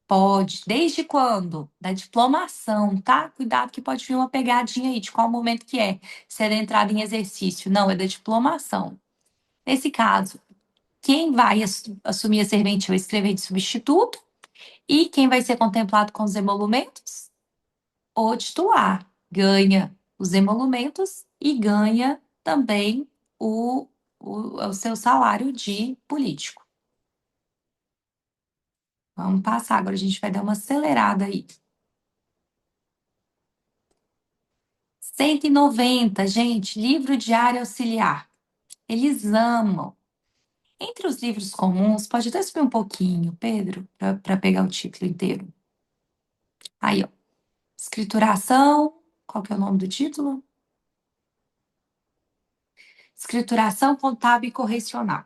Speaker 2: Pode. Desde quando? Da diplomação, tá? Cuidado que pode vir uma pegadinha aí, de qual momento que é. Se é da entrada em exercício. Não, é da diplomação. Nesse caso, quem vai assumir a serventia vai escrever de substituto, e quem vai ser contemplado com os emolumentos? O titular ganha os emolumentos e ganha também o seu salário de político. Vamos passar, agora a gente vai dar uma acelerada aí. 190, gente, livro diário auxiliar. Eles amam. Entre os livros comuns, pode até subir um pouquinho, Pedro, para pegar o título inteiro. Aí, ó. Escrituração. Qual que é o nome do título? Escrituração contábil e correcional.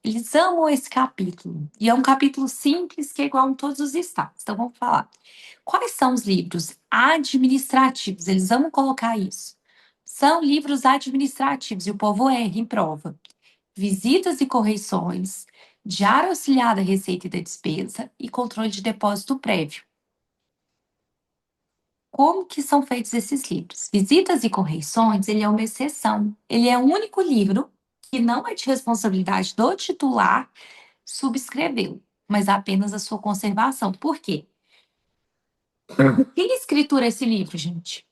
Speaker 2: Eles amam esse capítulo. E é um capítulo simples que é igual em todos os estados. Então, vamos falar. Quais são os livros administrativos? Eles amam colocar isso. São livros administrativos, e o povo erra em prova. Visitas e correções, diário auxiliar da receita e da despesa e controle de depósito prévio. Como que são feitos esses livros? Visitas e correções, ele é uma exceção. Ele é o único livro que não é de responsabilidade do titular subscrevê-lo, mas apenas a sua conservação. Por quê? Quem escritura esse livro, gente?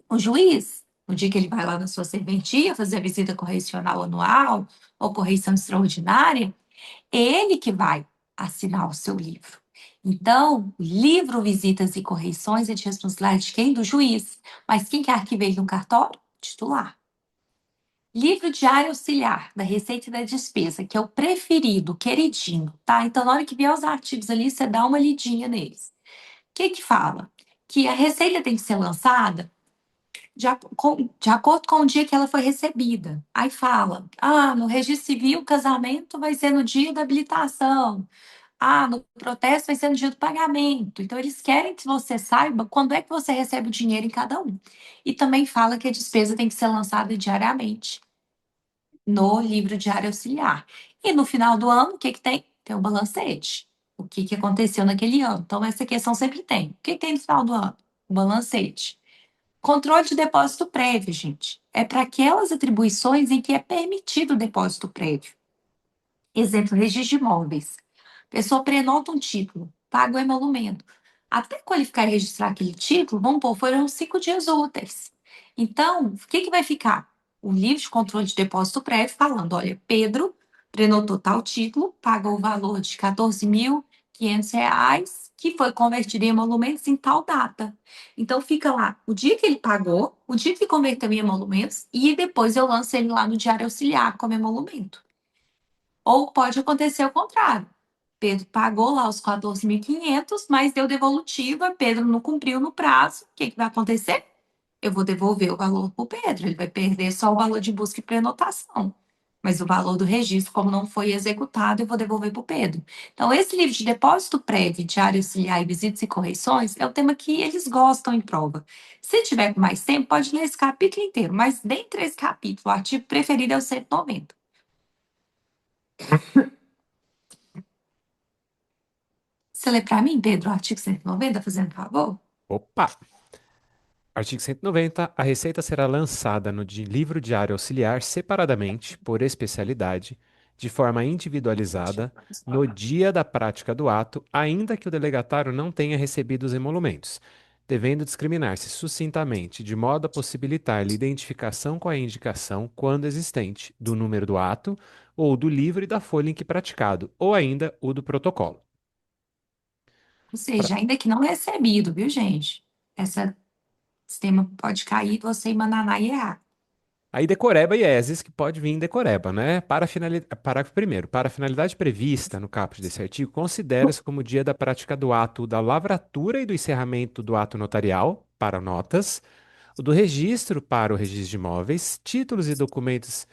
Speaker 2: O juiz, no dia que ele vai lá na sua serventia fazer a visita correcional anual ou correição extraordinária, é ele que vai assinar o seu livro. Então, o livro Visitas e Correições é de responsabilidade de quem? Do juiz. Mas quem que arquiva ele no cartório? Titular. Livro Diário Auxiliar, da Receita e da Despesa, que é o preferido, o queridinho, tá? Então, na hora que vier os artigos ali, você dá uma lidinha neles. O que que fala? Que a receita tem que ser lançada de acordo com o dia que ela foi recebida. Aí fala, no registro civil, o casamento vai ser no dia da habilitação. No protesto vai ser no dia do pagamento. Então, eles querem que você saiba quando é que você recebe o dinheiro em cada um. E também fala que a despesa tem que ser lançada diariamente no livro diário auxiliar. E no final do ano, o que que tem? Tem o balancete. O que que aconteceu naquele ano. Então, essa questão sempre tem. O que que tem no final do ano? O balancete. Controle de depósito prévio, gente. É para aquelas atribuições em que é permitido o depósito prévio. Exemplo, registro de imóveis. Pessoa prenota um título, paga o emolumento. Até qualificar e registrar aquele título, vamos pôr, foram 5 dias úteis. Então, o que que vai ficar? O livro de controle de depósito prévio falando, olha, Pedro prenotou tal título, pagou o valor de R$ 14.500, que foi convertido em emolumentos em tal data. Então, fica lá o dia que ele pagou, o dia que converteu em emolumentos, e depois eu lanço ele lá no Diário Auxiliar como emolumento. Ou pode acontecer o contrário. Pedro pagou lá os 14.500, mas deu devolutiva, Pedro não cumpriu no prazo. O que que vai acontecer? Eu vou devolver o valor para o Pedro, ele vai perder só o valor de busca e prenotação. Mas o valor do registro, como não foi executado, eu vou devolver para o Pedro. Então, esse livro de depósito prévio, diário auxiliar e visitas e correções é o tema que eles gostam em prova. Se tiver com mais tempo, pode ler esse capítulo inteiro, mas dentre esse capítulo, o artigo preferido é o 190. Você lê para mim, Pedro, o artigo 190, fazendo favor?
Speaker 3: Opa! Artigo 190. A receita será lançada no livro diário auxiliar separadamente, por especialidade, de forma individualizada, no dia da prática do ato, ainda que o delegatário não tenha recebido os emolumentos, devendo discriminar-se sucintamente, de modo a possibilitar-lhe identificação com a indicação, quando existente, do número do ato, ou do livro e da folha em que praticado, ou ainda o do protocolo.
Speaker 2: Ou seja, ainda que não recebido, viu, gente? Esse sistema pode cair, você e Mananá e errar.
Speaker 3: Aí decoreba e exes, que pode vir em decoreba, né? Parágrafo primeiro. Para a finalidade prevista no caput desse artigo, considera-se como dia da prática do ato da lavratura e do encerramento do ato notarial, para notas, o do registro para o registro de imóveis, títulos e documentos,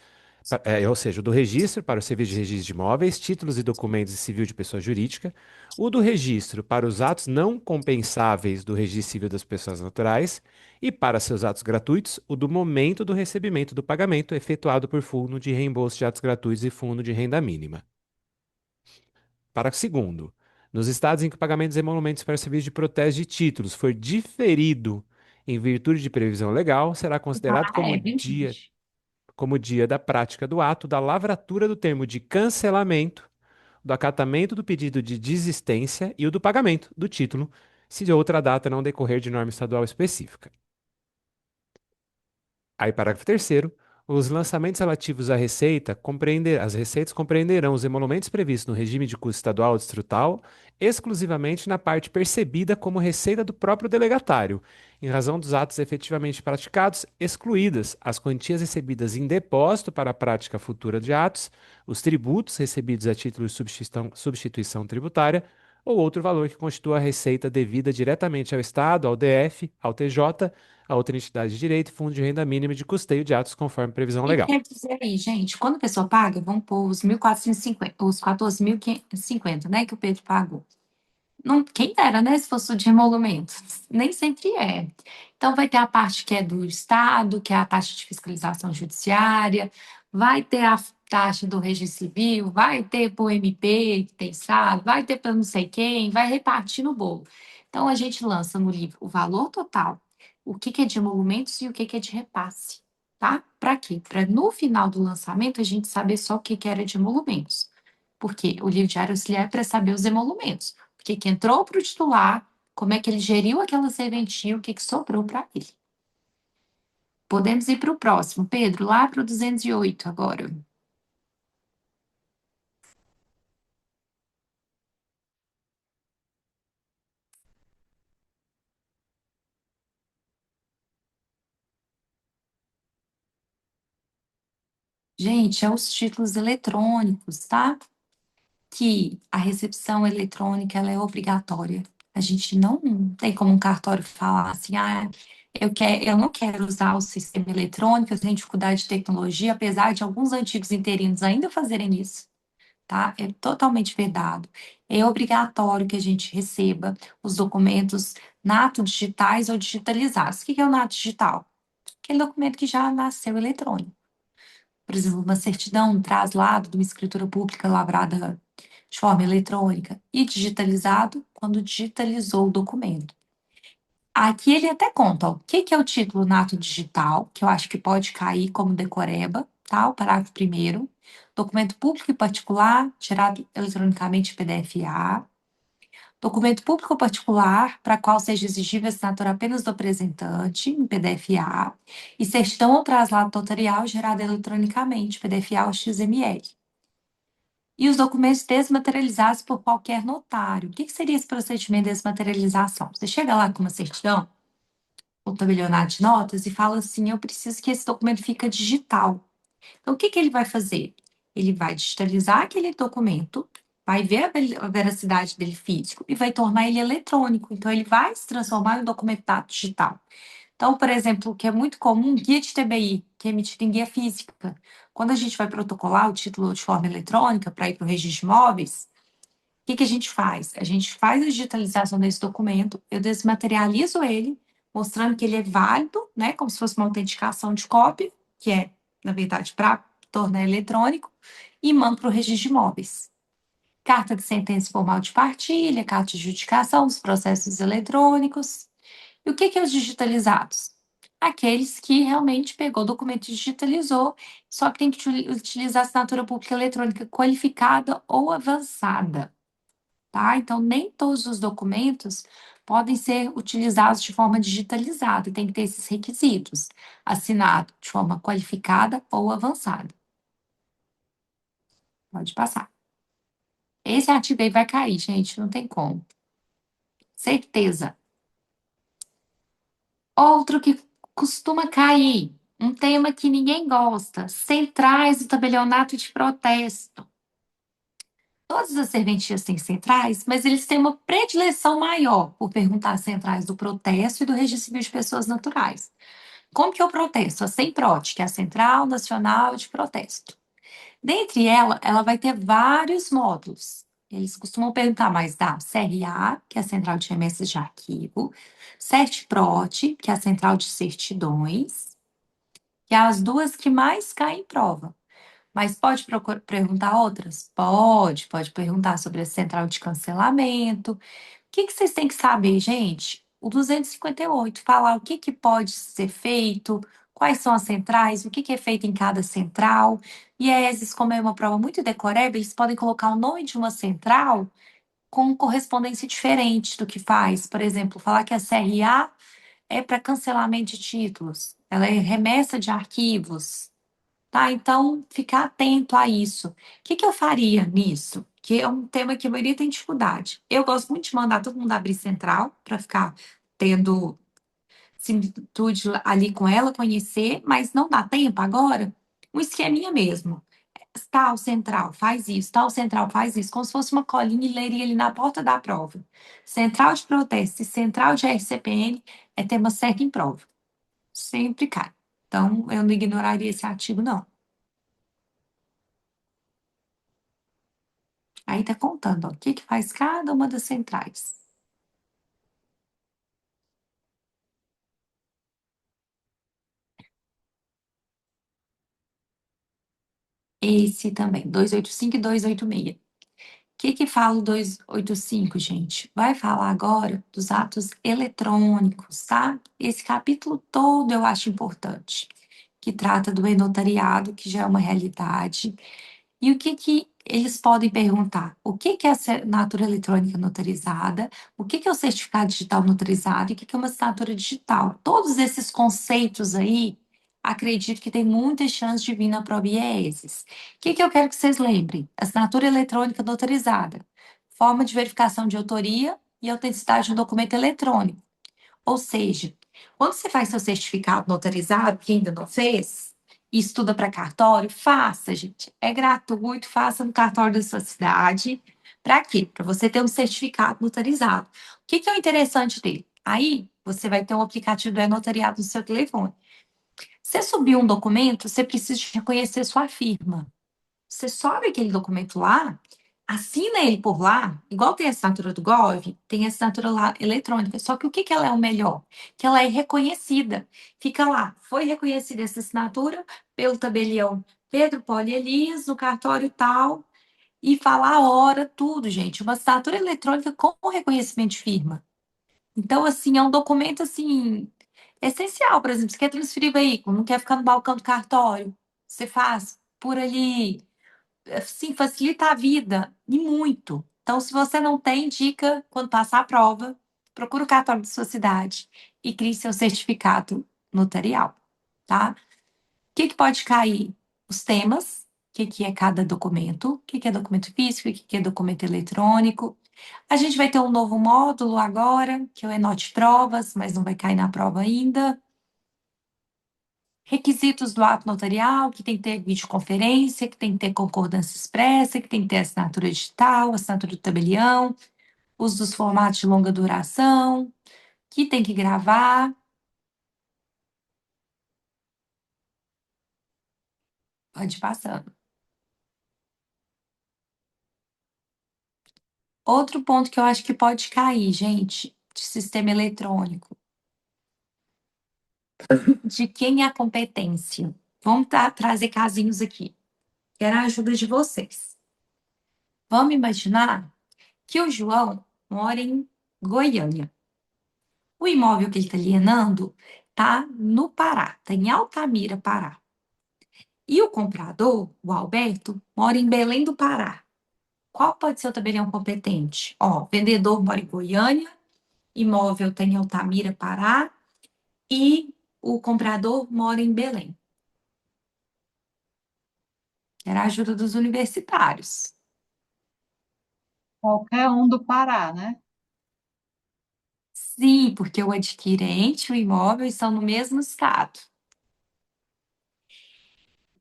Speaker 3: ou seja, o do registro para o serviço de registro de imóveis, títulos e documentos de civil de pessoa jurídica, o do registro para os atos não compensáveis do registro civil das pessoas naturais e para seus atos gratuitos, o do momento do recebimento do pagamento efetuado por fundo de reembolso de atos gratuitos e fundo de renda mínima. Parágrafo segundo. Nos estados em que o pagamento dos emolumentos para serviço de protesto de títulos for diferido em virtude de previsão legal, será considerado
Speaker 2: Viu, gente?
Speaker 3: como dia da prática do ato da lavratura do termo de cancelamento, do acatamento do pedido de desistência e o do pagamento do título, se de outra data não decorrer de norma estadual específica. Aí, parágrafo terceiro. Os lançamentos relativos à receita as receitas compreenderão os emolumentos previstos no regime de custo estadual ou distrital exclusivamente na parte percebida como receita do próprio delegatário, em razão dos atos efetivamente praticados, excluídas as quantias recebidas em depósito para a prática futura de atos, os tributos recebidos a título de substituição tributária, ou outro valor que constitua a receita devida diretamente ao Estado, ao DF, ao TJ, a outra entidade de direito e fundo de renda mínima de custeio de atos conforme previsão
Speaker 2: O que
Speaker 3: legal.
Speaker 2: quer dizer aí, gente? Quando a pessoa paga, vamos pôr os 1.450, os 14.550, né, que o Pedro pagou. Não, quem dera, né, se fosse o de emolumentos. Nem sempre é. Então, vai ter a parte que é do Estado, que é a taxa de fiscalização judiciária, vai ter a taxa do registro civil, vai ter para o MP, que tem Estado, vai ter para não sei quem, vai repartir no bolo. Então, a gente lança no livro o valor total, o que que é de emolumentos e o que que é de repasse, tá? Para quê? Para no final do lançamento a gente saber só o que que era de emolumentos. Porque o livro diário auxiliar é para saber os emolumentos. O que que entrou para o titular, como é que ele geriu aquela serventia, o que que sobrou para ele. Podemos ir para o próximo, Pedro, lá para o 208 agora. Gente, é os títulos eletrônicos, tá? Que a recepção eletrônica ela é obrigatória. A gente não tem como um cartório falar assim, eu não quero usar o sistema eletrônico, eu tenho dificuldade de tecnologia, apesar de alguns antigos interinos ainda fazerem isso. Tá? É totalmente vedado. É obrigatório que a gente receba os documentos nato digitais ou digitalizados. O que que é o nato digital? Aquele documento que já nasceu eletrônico. Por exemplo, uma certidão, um traslado de uma escritura pública lavrada de forma eletrônica e digitalizado quando digitalizou o documento. Aqui ele até conta ó, o que que é o título nato digital, que eu acho que pode cair como decoreba, tá? O parágrafo primeiro. Documento público e particular, gerado eletronicamente em PDF-A. Documento público ou particular, para qual seja exigível a assinatura apenas do apresentante, em PDF-A. E certidão ou traslado notarial, gerado eletronicamente, PDF-A ou XML. E os documentos desmaterializados por qualquer notário. O que que seria esse procedimento de desmaterialização? Você chega lá com uma certidão, o tabelionato de notas e fala assim: eu preciso que esse documento fique digital. Então, o que que ele vai fazer? Ele vai digitalizar aquele documento, vai ver a veracidade dele físico e vai tornar ele eletrônico. Então, ele vai se transformar em um documento digital. Então, por exemplo, o que é muito comum, guia de TBI, que é emitido em guia física. Quando a gente vai protocolar o título de forma eletrônica para ir para o registro de imóveis, o que que a gente faz? A gente faz a digitalização desse documento, eu desmaterializo ele, mostrando que ele é válido, né, como se fosse uma autenticação de cópia, que é, na verdade, para tornar eletrônico, e mando para o registro de imóveis. Carta de sentença formal de partilha, carta de adjudicação dos processos eletrônicos. E o que que é os digitalizados? Aqueles que realmente pegou o documento e digitalizou, só que tem que utilizar assinatura pública eletrônica qualificada ou avançada, tá? Então, nem todos os documentos podem ser utilizados de forma digitalizada, tem que ter esses requisitos: assinado de forma qualificada ou avançada. Pode passar. Esse artigo aí vai cair, gente, não tem como. Certeza. Outro que costuma cair, um tema que ninguém gosta: centrais do tabelionato de protesto. Todas as serventias têm centrais, mas eles têm uma predileção maior por perguntar as centrais do protesto e do registro civil de pessoas naturais. Como que eu protesto? A CEMPROT, que é a Central Nacional de Protesto. Dentre ela vai ter vários módulos. Eles costumam perguntar mais da CRA, que é a Central de Remessas de Arquivo, CERT-PROT, que é a Central de Certidões, que é as duas que mais caem em prova. Mas pode perguntar outras? Pode perguntar sobre a central de cancelamento. O que que vocês têm que saber, gente? O 258, falar o que que pode ser feito, quais são as centrais, o que que é feito em cada central. E a ESES, como é uma prova muito decoreba, eles podem colocar o nome de uma central com correspondência diferente do que faz. Por exemplo, falar que a CRA é para cancelamento de títulos, ela é remessa de arquivos. Tá, então ficar atento a isso. O que que eu faria nisso? Que é um tema que a maioria tem dificuldade. Eu gosto muito de mandar todo mundo abrir central para ficar tendo similitude ali com ela, conhecer, mas não dá tempo agora. Um esqueminha mesmo. Tal central faz isso, tal central faz isso, como se fosse uma colinha e leria ali na porta da prova. Central de protesto e central de RCPN é tema certo em prova. Sempre cai. Então, eu não ignoraria esse artigo, não. Aí tá contando, ó, o que que faz cada uma das centrais. Esse também, 285 e 286. O que que fala o 285, gente? Vai falar agora dos atos eletrônicos, tá? Esse capítulo todo eu acho importante, que trata do e-notariado, que já é uma realidade. E o que que eles podem perguntar? O que que é assinatura eletrônica notarizada? O que que é o certificado digital notarizado? E o que que é uma assinatura digital? Todos esses conceitos aí, acredito que tem muitas chances de vir na prova IESES. O que que eu quero que vocês lembrem? Assinatura eletrônica notarizada, forma de verificação de autoria e autenticidade do documento eletrônico. Ou seja, quando você faz seu certificado notarizado, que ainda não fez, e estuda para cartório, faça, gente. É gratuito, faça no cartório da sua cidade. Para quê? Para você ter um certificado notarizado. O que que é o interessante dele? Aí, você vai ter um aplicativo do e-notariado no seu telefone. Você subiu um documento, você precisa reconhecer sua firma. Você sobe aquele documento lá, assina ele por lá, igual tem a assinatura do Gov, tem a assinatura lá eletrônica. Só que o que que ela é o melhor? Que ela é reconhecida. Fica lá, foi reconhecida essa assinatura pelo tabelião Pedro Poli Elias, no cartório tal, e fala a hora, tudo, gente. Uma assinatura eletrônica com reconhecimento de firma. Então, assim, é um documento, assim, essencial. Por exemplo, você quer transferir veículo, não quer ficar no balcão do cartório, você faz por ali, assim, facilita a vida e muito. Então, se você não tem dica, quando passar a prova, procura o cartório de sua cidade e crie seu certificado notarial, tá? O que que pode cair? Os temas, o que que é cada documento, o que que é documento físico, o que que é documento eletrônico. A gente vai ter um novo módulo agora, que é o Enote Provas, mas não vai cair na prova ainda. Requisitos do ato notarial, que tem que ter videoconferência, que tem que ter concordância expressa, que tem que ter assinatura digital, assinatura do tabelião, uso dos formatos de longa duração, que tem que gravar. Pode ir passando. Outro ponto que eu acho que pode cair, gente, de sistema eletrônico. De quem é a competência? Vamos trazer casinhos aqui. Quero a ajuda de vocês. Vamos imaginar que o João mora em Goiânia. O imóvel que ele está alienando está no Pará, está em Altamira, Pará. E o comprador, o Alberto, mora em Belém do Pará. Qual pode ser o tabelião competente? Ó, vendedor mora em Goiânia, imóvel tem em Altamira, Pará, e o comprador mora em Belém. Era a ajuda dos universitários.
Speaker 5: Qualquer um do Pará, né?
Speaker 2: Sim, porque o adquirente e o imóvel estão no mesmo estado.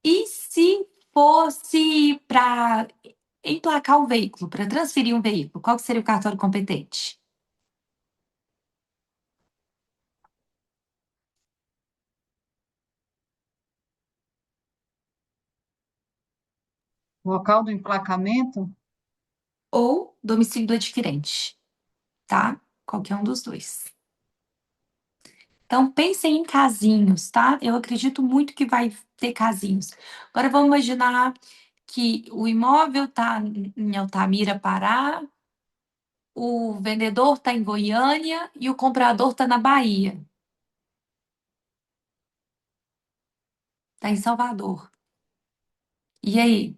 Speaker 2: E se fosse para emplacar um veículo, para transferir um veículo, qual que seria o cartório competente?
Speaker 5: Local do emplacamento,
Speaker 2: Ou domicílio do adquirente, tá? Qualquer um dos dois. Então, pensem em casinhos, tá? Eu acredito muito que vai ter casinhos. Agora, vamos imaginar que o imóvel está em Altamira, Pará, o vendedor está em Goiânia e o comprador está na Bahia. Está em Salvador. E aí?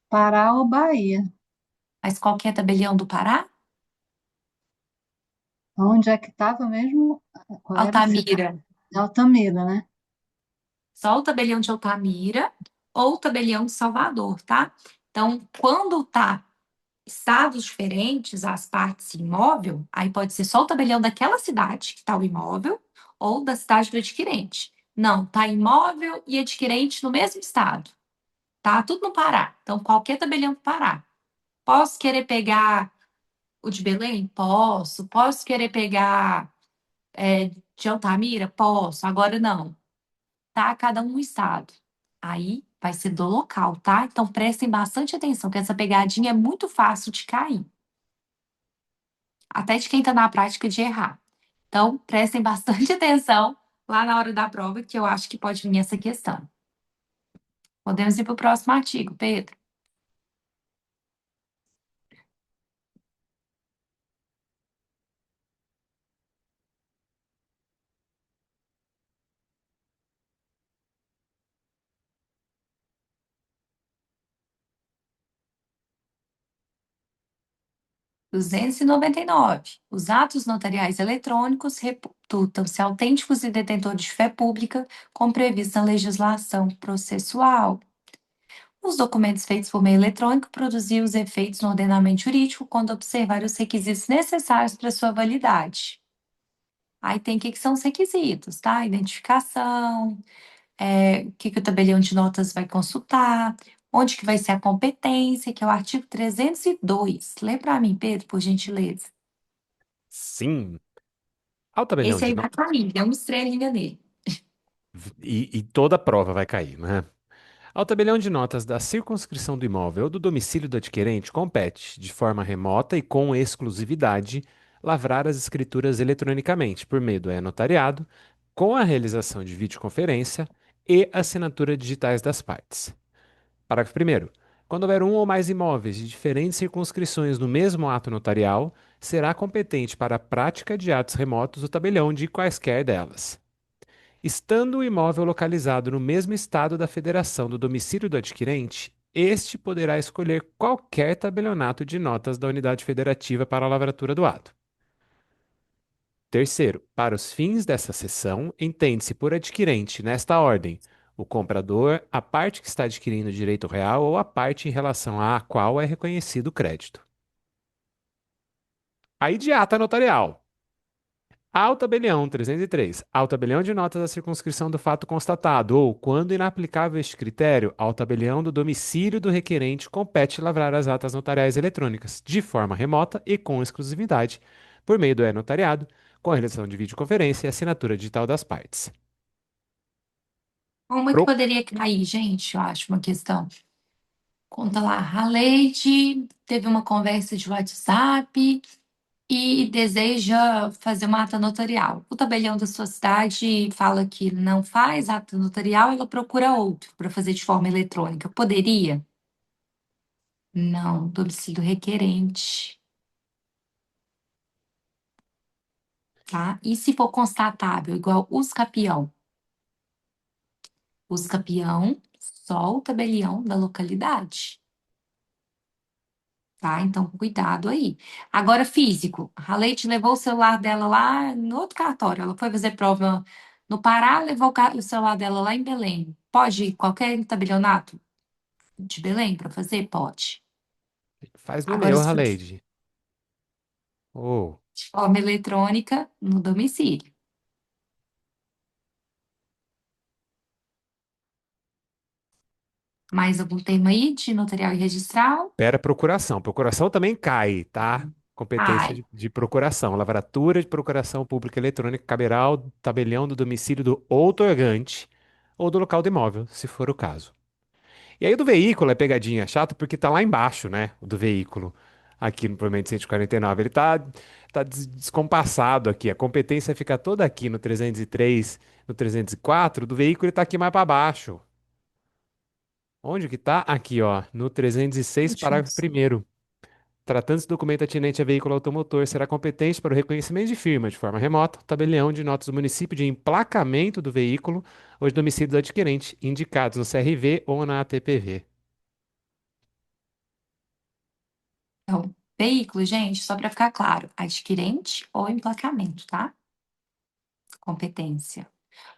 Speaker 5: Pará ou Bahia?
Speaker 2: Mas qual que é tabelião do Pará?
Speaker 5: Onde é que estava mesmo? Qual era a cidade?
Speaker 2: Altamira.
Speaker 5: Altamira, né?
Speaker 2: Só o tabelião de Altamira ou o tabelião de Salvador, tá? Então, quando tá estados diferentes, as partes imóvel, aí pode ser só o tabelião daquela cidade que está o imóvel ou da cidade do adquirente. Não, tá imóvel e adquirente no mesmo estado. Tá tudo no Pará. Então, qualquer tabelião do Pará. Posso querer pegar o de Belém? Posso. Posso querer pegar de Altamira? Posso. Agora não. Tá cada um no estado. Aí vai ser do local, tá? Então prestem bastante atenção, que essa pegadinha é muito fácil de cair. Até de quem tá na prática de errar. Então, prestem bastante atenção lá na hora da prova, que eu acho que pode vir essa questão. Podemos ir para o próximo artigo, Pedro. Duzentos e noventa e nove. Os atos notariais eletrônicos reputam-se autênticos e detentores de fé pública, como previsto na legislação processual. Os documentos feitos por meio eletrônico produziam os efeitos no ordenamento jurídico quando observar os requisitos necessários para sua validade. Aí tem o que são os requisitos, tá? Identificação, o que o tabelião de notas vai consultar, onde que vai ser a competência, que é o artigo 302. Lê para mim, Pedro, por gentileza.
Speaker 3: Sim. Ao tabelião
Speaker 2: Esse
Speaker 3: de
Speaker 2: aí vai cair, dê uma estrelinha nele.
Speaker 3: e toda a prova vai cair, né? Ao tabelião de notas da circunscrição do imóvel ou do domicílio do adquirente, compete, de forma remota e com exclusividade, lavrar as escrituras eletronicamente por meio do notariado, com a realização de videoconferência e assinatura digitais das partes. Parágrafo 1º. Quando houver um ou mais imóveis de diferentes circunscrições no mesmo ato notarial, será competente para a prática de atos remotos o tabelião de quaisquer delas. Estando o imóvel localizado no mesmo estado da federação do domicílio do adquirente, este poderá escolher qualquer tabelionato de notas da unidade federativa para a lavratura do ato. Terceiro, para os fins dessa seção, entende-se por adquirente, nesta ordem, o comprador, a parte que está adquirindo o direito real ou a parte em relação à qual é reconhecido o crédito. Aí de ata notarial. Ao tabelião 303, ao tabelião de notas da circunscrição do fato constatado, ou, quando inaplicável este critério, ao tabelião do domicílio do requerente, compete lavrar as atas notariais eletrônicas, de forma remota e com exclusividade, por meio do e-notariado, com a realização de videoconferência e assinatura digital das partes.
Speaker 2: Como que
Speaker 3: Pro-
Speaker 2: poderia cair, gente? Eu acho uma questão. Conta lá, a Leide teve uma conversa de WhatsApp e deseja fazer uma ata notarial. O tabelião da sua cidade fala que não faz ata notarial, ela procura outro para fazer de forma eletrônica. Poderia? Não, domicílio requerente, tá? E se for constatável, igual os capião? Os capião, só o tabelião da localidade. Tá? Então, cuidado aí. Agora, físico. A Leite levou o celular dela lá no outro cartório. Ela foi fazer prova no Pará, levou o celular dela lá em Belém. Pode ir qualquer tabelionato de Belém para fazer? Pode.
Speaker 3: Faz no
Speaker 2: Agora,
Speaker 3: meu,
Speaker 2: se for
Speaker 3: Raleide. Oh,
Speaker 2: de forma eletrônica, no domicílio. Mais algum tema aí de notarial e registral?
Speaker 3: pera, procuração. Procuração também cai, tá? Competência
Speaker 2: Ai,
Speaker 3: de procuração. Lavratura de procuração pública eletrônica caberá ao tabelião do domicílio do outorgante ou do local do imóvel, se for o caso. E aí o do veículo é pegadinha chata porque tá lá embaixo, né? O do veículo. Aqui no provimento 149. Ele tá descompassado aqui. A competência fica toda aqui no 303, no 304. Do veículo ele tá aqui mais para baixo. Onde que tá? Aqui, ó. No 306, parágrafo
Speaker 2: últimos.
Speaker 3: 1º. Tratando-se de documento atinente a veículo automotor, será competente para o reconhecimento de firma de forma remota, o tabelião de notas do município de emplacamento do veículo ou de domicílio do adquirente, indicados no CRV ou na ATPV.
Speaker 2: Então, veículo, gente, só para ficar claro, adquirente ou emplacamento, tá? Competência.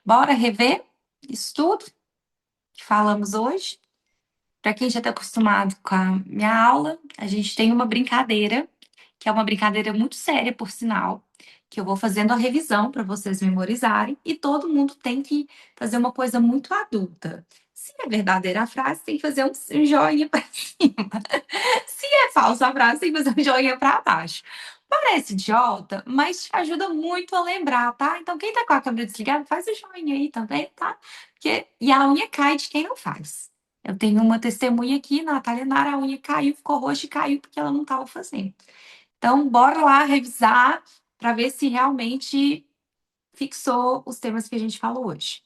Speaker 2: Bora rever isso tudo que falamos hoje? Para quem já está acostumado com a minha aula, a gente tem uma brincadeira que é uma brincadeira muito séria, por sinal, que eu vou fazendo a revisão para vocês memorizarem, e todo mundo tem que fazer uma coisa muito adulta. Se é verdadeira a frase, tem que fazer um joinha para cima. Se é falsa a frase, tem que fazer um joinha para baixo. Parece idiota, mas te ajuda muito a lembrar, tá? Então, quem tá com a câmera desligada, faz o joinha aí também, tá? E a unha cai de quem não faz. Eu tenho uma testemunha aqui, Natália Nara, a unha caiu, ficou roxa e caiu porque ela não estava fazendo. Então, bora lá revisar para ver se realmente fixou os temas que a gente falou hoje.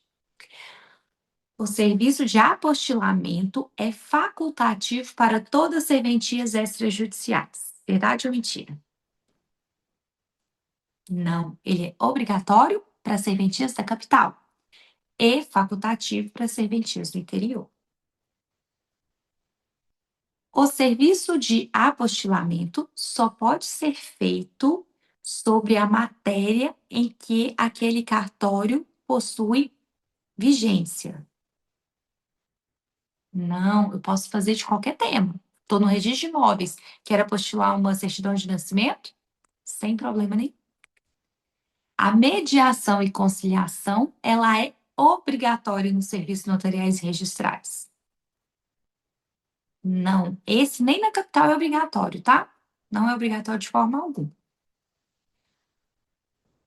Speaker 2: O serviço de apostilamento é facultativo para todas as serventias extrajudiciais. Verdade ou mentira? Não, ele é obrigatório para serventias da capital e facultativo para serventias do interior. O serviço de apostilamento só pode ser feito sobre a matéria em que aquele cartório possui vigência. Não, eu posso fazer de qualquer tema. Estou no registro de imóveis, quero apostilar uma certidão de nascimento? Sem problema nenhum. A mediação e conciliação, ela é obrigatória nos serviços notariais registrais. Não, esse nem na capital é obrigatório, tá? Não é obrigatório de forma alguma.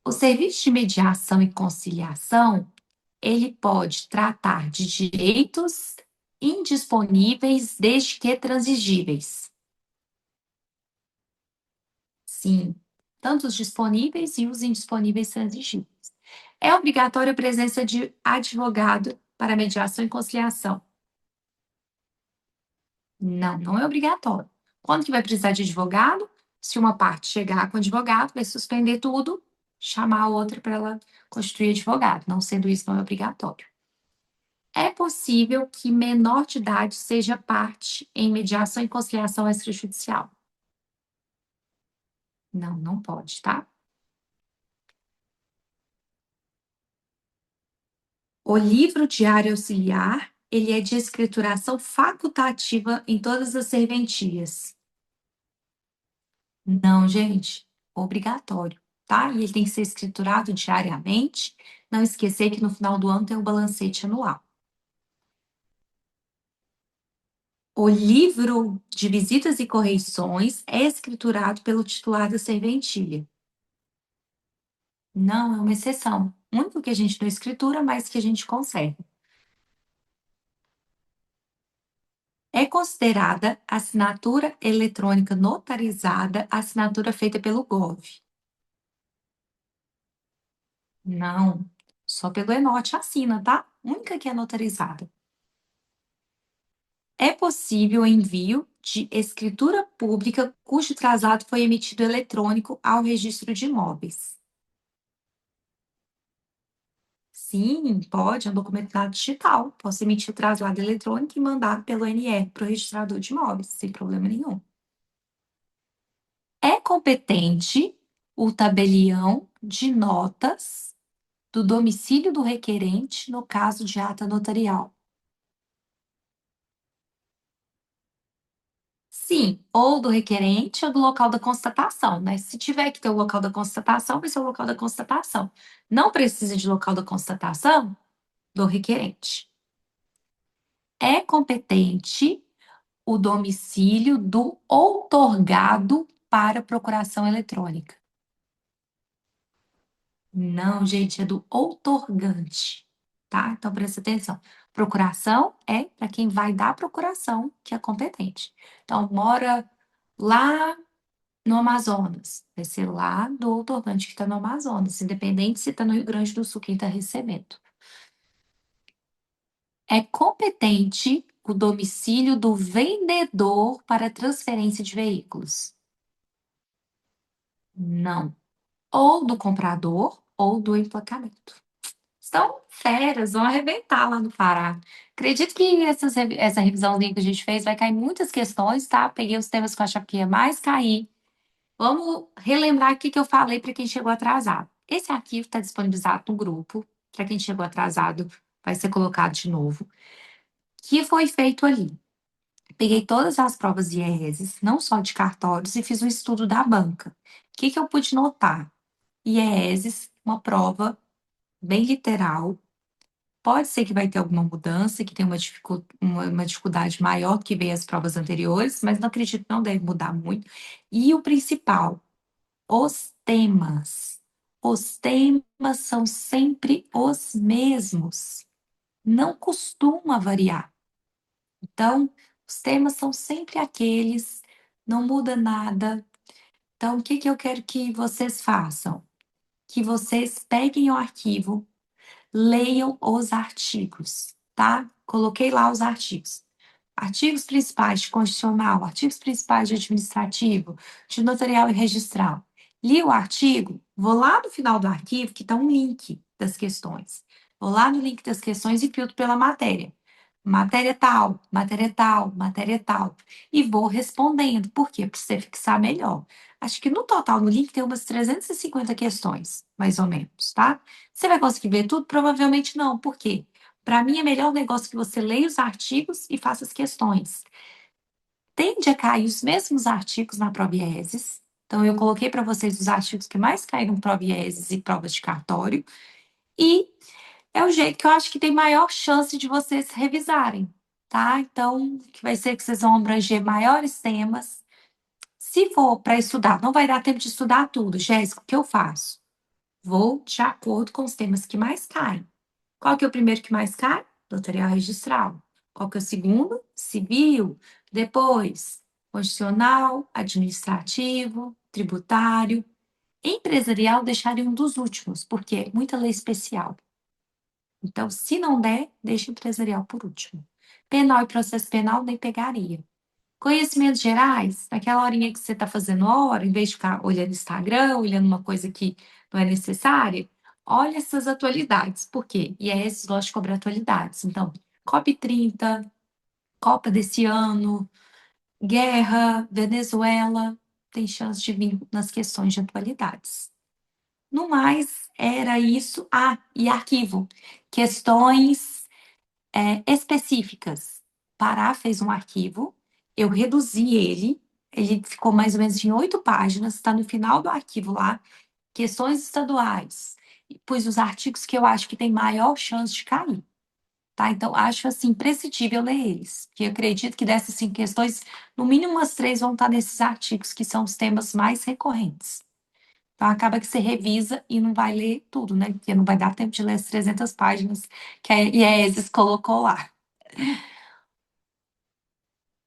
Speaker 2: O serviço de mediação e conciliação, ele pode tratar de direitos indisponíveis desde que transigíveis. Sim, tanto os disponíveis e os indisponíveis transigíveis. É obrigatória a presença de advogado para mediação e conciliação. Não, não é obrigatório. Quando que vai precisar de advogado? Se uma parte chegar com advogado, vai suspender tudo, chamar a outra para ela constituir advogado. Não sendo isso, não é obrigatório. É possível que menor de idade seja parte em mediação e conciliação extrajudicial. Não, não pode, tá? O livro diário auxiliar, ele é de escrituração facultativa em todas as serventias. Não, gente, obrigatório, tá? E ele tem que ser escriturado diariamente. Não esquecer que no final do ano tem o balancete anual. O livro de visitas e correições é escriturado pelo titular da serventia. Não, é uma exceção. O único que a gente não escritura, mas que a gente conserva. É considerada assinatura eletrônica notarizada a assinatura feita pelo GOV. Não, só pelo ENOT assina, tá? Única que é notarizada. É possível o envio de escritura pública cujo traslado foi emitido eletrônico ao registro de imóveis. Sim, pode, é um documento digital. Posso emitir o traslado eletrônico e mandar pelo NR para o registrador de imóveis, sem problema nenhum. É competente o tabelião de notas do domicílio do requerente no caso de ata notarial. Sim, ou do requerente ou do local da constatação, né? Se tiver que ter o local da constatação, vai ser o local da constatação. Não precisa de local da constatação do requerente. É competente o domicílio do outorgado para procuração eletrônica. Não, gente, é do outorgante, tá? Então presta atenção. Procuração é para quem vai dar a procuração, que é competente. Então, mora lá no Amazonas, vai ser lá do outorgante que está no Amazonas, independente se está no Rio Grande do Sul quem está recebendo. É competente o domicílio do vendedor para transferência de veículos? Não. Ou do comprador ou do emplacamento. São feras, vão arrebentar lá no Pará. Acredito que essa revisãozinha que a gente fez vai cair muitas questões, tá? Peguei os temas que eu achava que ia mais cair. Vamos relembrar o que eu falei para quem chegou atrasado. Esse arquivo está disponibilizado no grupo. Para quem chegou atrasado, vai ser colocado de novo. O que foi feito ali? Peguei todas as provas de IESES, não só de cartórios, e fiz um estudo da banca. O que que eu pude notar? IESES, uma prova bem literal. Pode ser que vai ter alguma mudança, que tem uma dificuldade maior que veio as provas anteriores, mas não acredito que não deve mudar muito. E o principal, os temas. Os temas são sempre os mesmos. Não costuma variar. Então, os temas são sempre aqueles, não muda nada. Então, o que que eu quero que vocês façam? Que vocês peguem o arquivo, leiam os artigos, tá? Coloquei lá os artigos. Artigos principais de constitucional, artigos principais de administrativo, de notarial e registral. Li o artigo, vou lá no final do arquivo, que está um link das questões. Vou lá no link das questões e filtro pela matéria. Matéria tal, matéria tal, matéria tal. E vou respondendo. Por quê? Para você fixar melhor. Acho que no total, no link, tem umas 350 questões, mais ou menos, tá? Você vai conseguir ver tudo? Provavelmente não. Por quê? Para mim, é melhor o negócio que você leia os artigos e faça as questões. Tende a cair os mesmos artigos na prova IESES. Então, eu coloquei para vocês os artigos que mais caíram em prova IESES e provas de cartório. E é o jeito que eu acho que tem maior chance de vocês revisarem, tá? Então, que vai ser que vocês vão abranger maiores temas. Se for para estudar, não vai dar tempo de estudar tudo. Jéssica, o que eu faço? Vou de acordo com os temas que mais caem. Qual que é o primeiro que mais cai? Notarial registral. Qual que é o segundo? Civil. Depois, constitucional, administrativo, tributário. Empresarial deixaria um dos últimos, porque é muita lei especial. Então, se não der, deixa empresarial por último. Penal e processo penal nem pegaria. Conhecimentos gerais, naquela horinha que você está fazendo hora, em vez de ficar olhando Instagram, olhando uma coisa que não é necessária, olha essas atualidades. Por quê? E é esses gostam de cobrar atualidades. Então, COP30, Copa desse ano, guerra, Venezuela, tem chance de vir nas questões de atualidades. No mais, era isso. Ah, e arquivo. Questões específicas. Pará fez um arquivo, eu reduzi ele ficou mais ou menos em 8 páginas, está no final do arquivo lá, questões estaduais. E pus os artigos que eu acho que tem maior chance de cair. Tá? Então, acho assim, imprescindível ler eles. Porque eu acredito que dessas 5 questões, no mínimo umas 3 vão estar nesses artigos, que são os temas mais recorrentes. Então, acaba que você revisa e não vai ler tudo, né? Porque não vai dar tempo de ler as 300 páginas que a IESES colocou lá.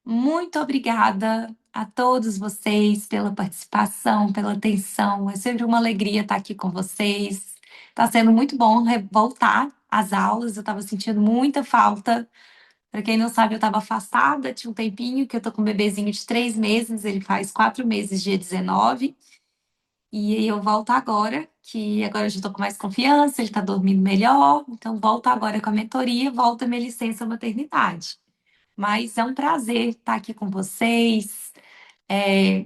Speaker 2: Muito obrigada a todos vocês pela participação, pela atenção. É sempre uma alegria estar aqui com vocês. Está sendo muito bom voltar às aulas. Eu estava sentindo muita falta. Para quem não sabe, eu estava afastada, tinha um tempinho que eu tô com um bebezinho de 3 meses, ele faz 4 meses, dia 19. E eu volto agora, que agora eu já estou com mais confiança, ele está dormindo melhor. Então, volto agora com a mentoria, volto a minha licença maternidade. Mas é um prazer estar aqui com vocês.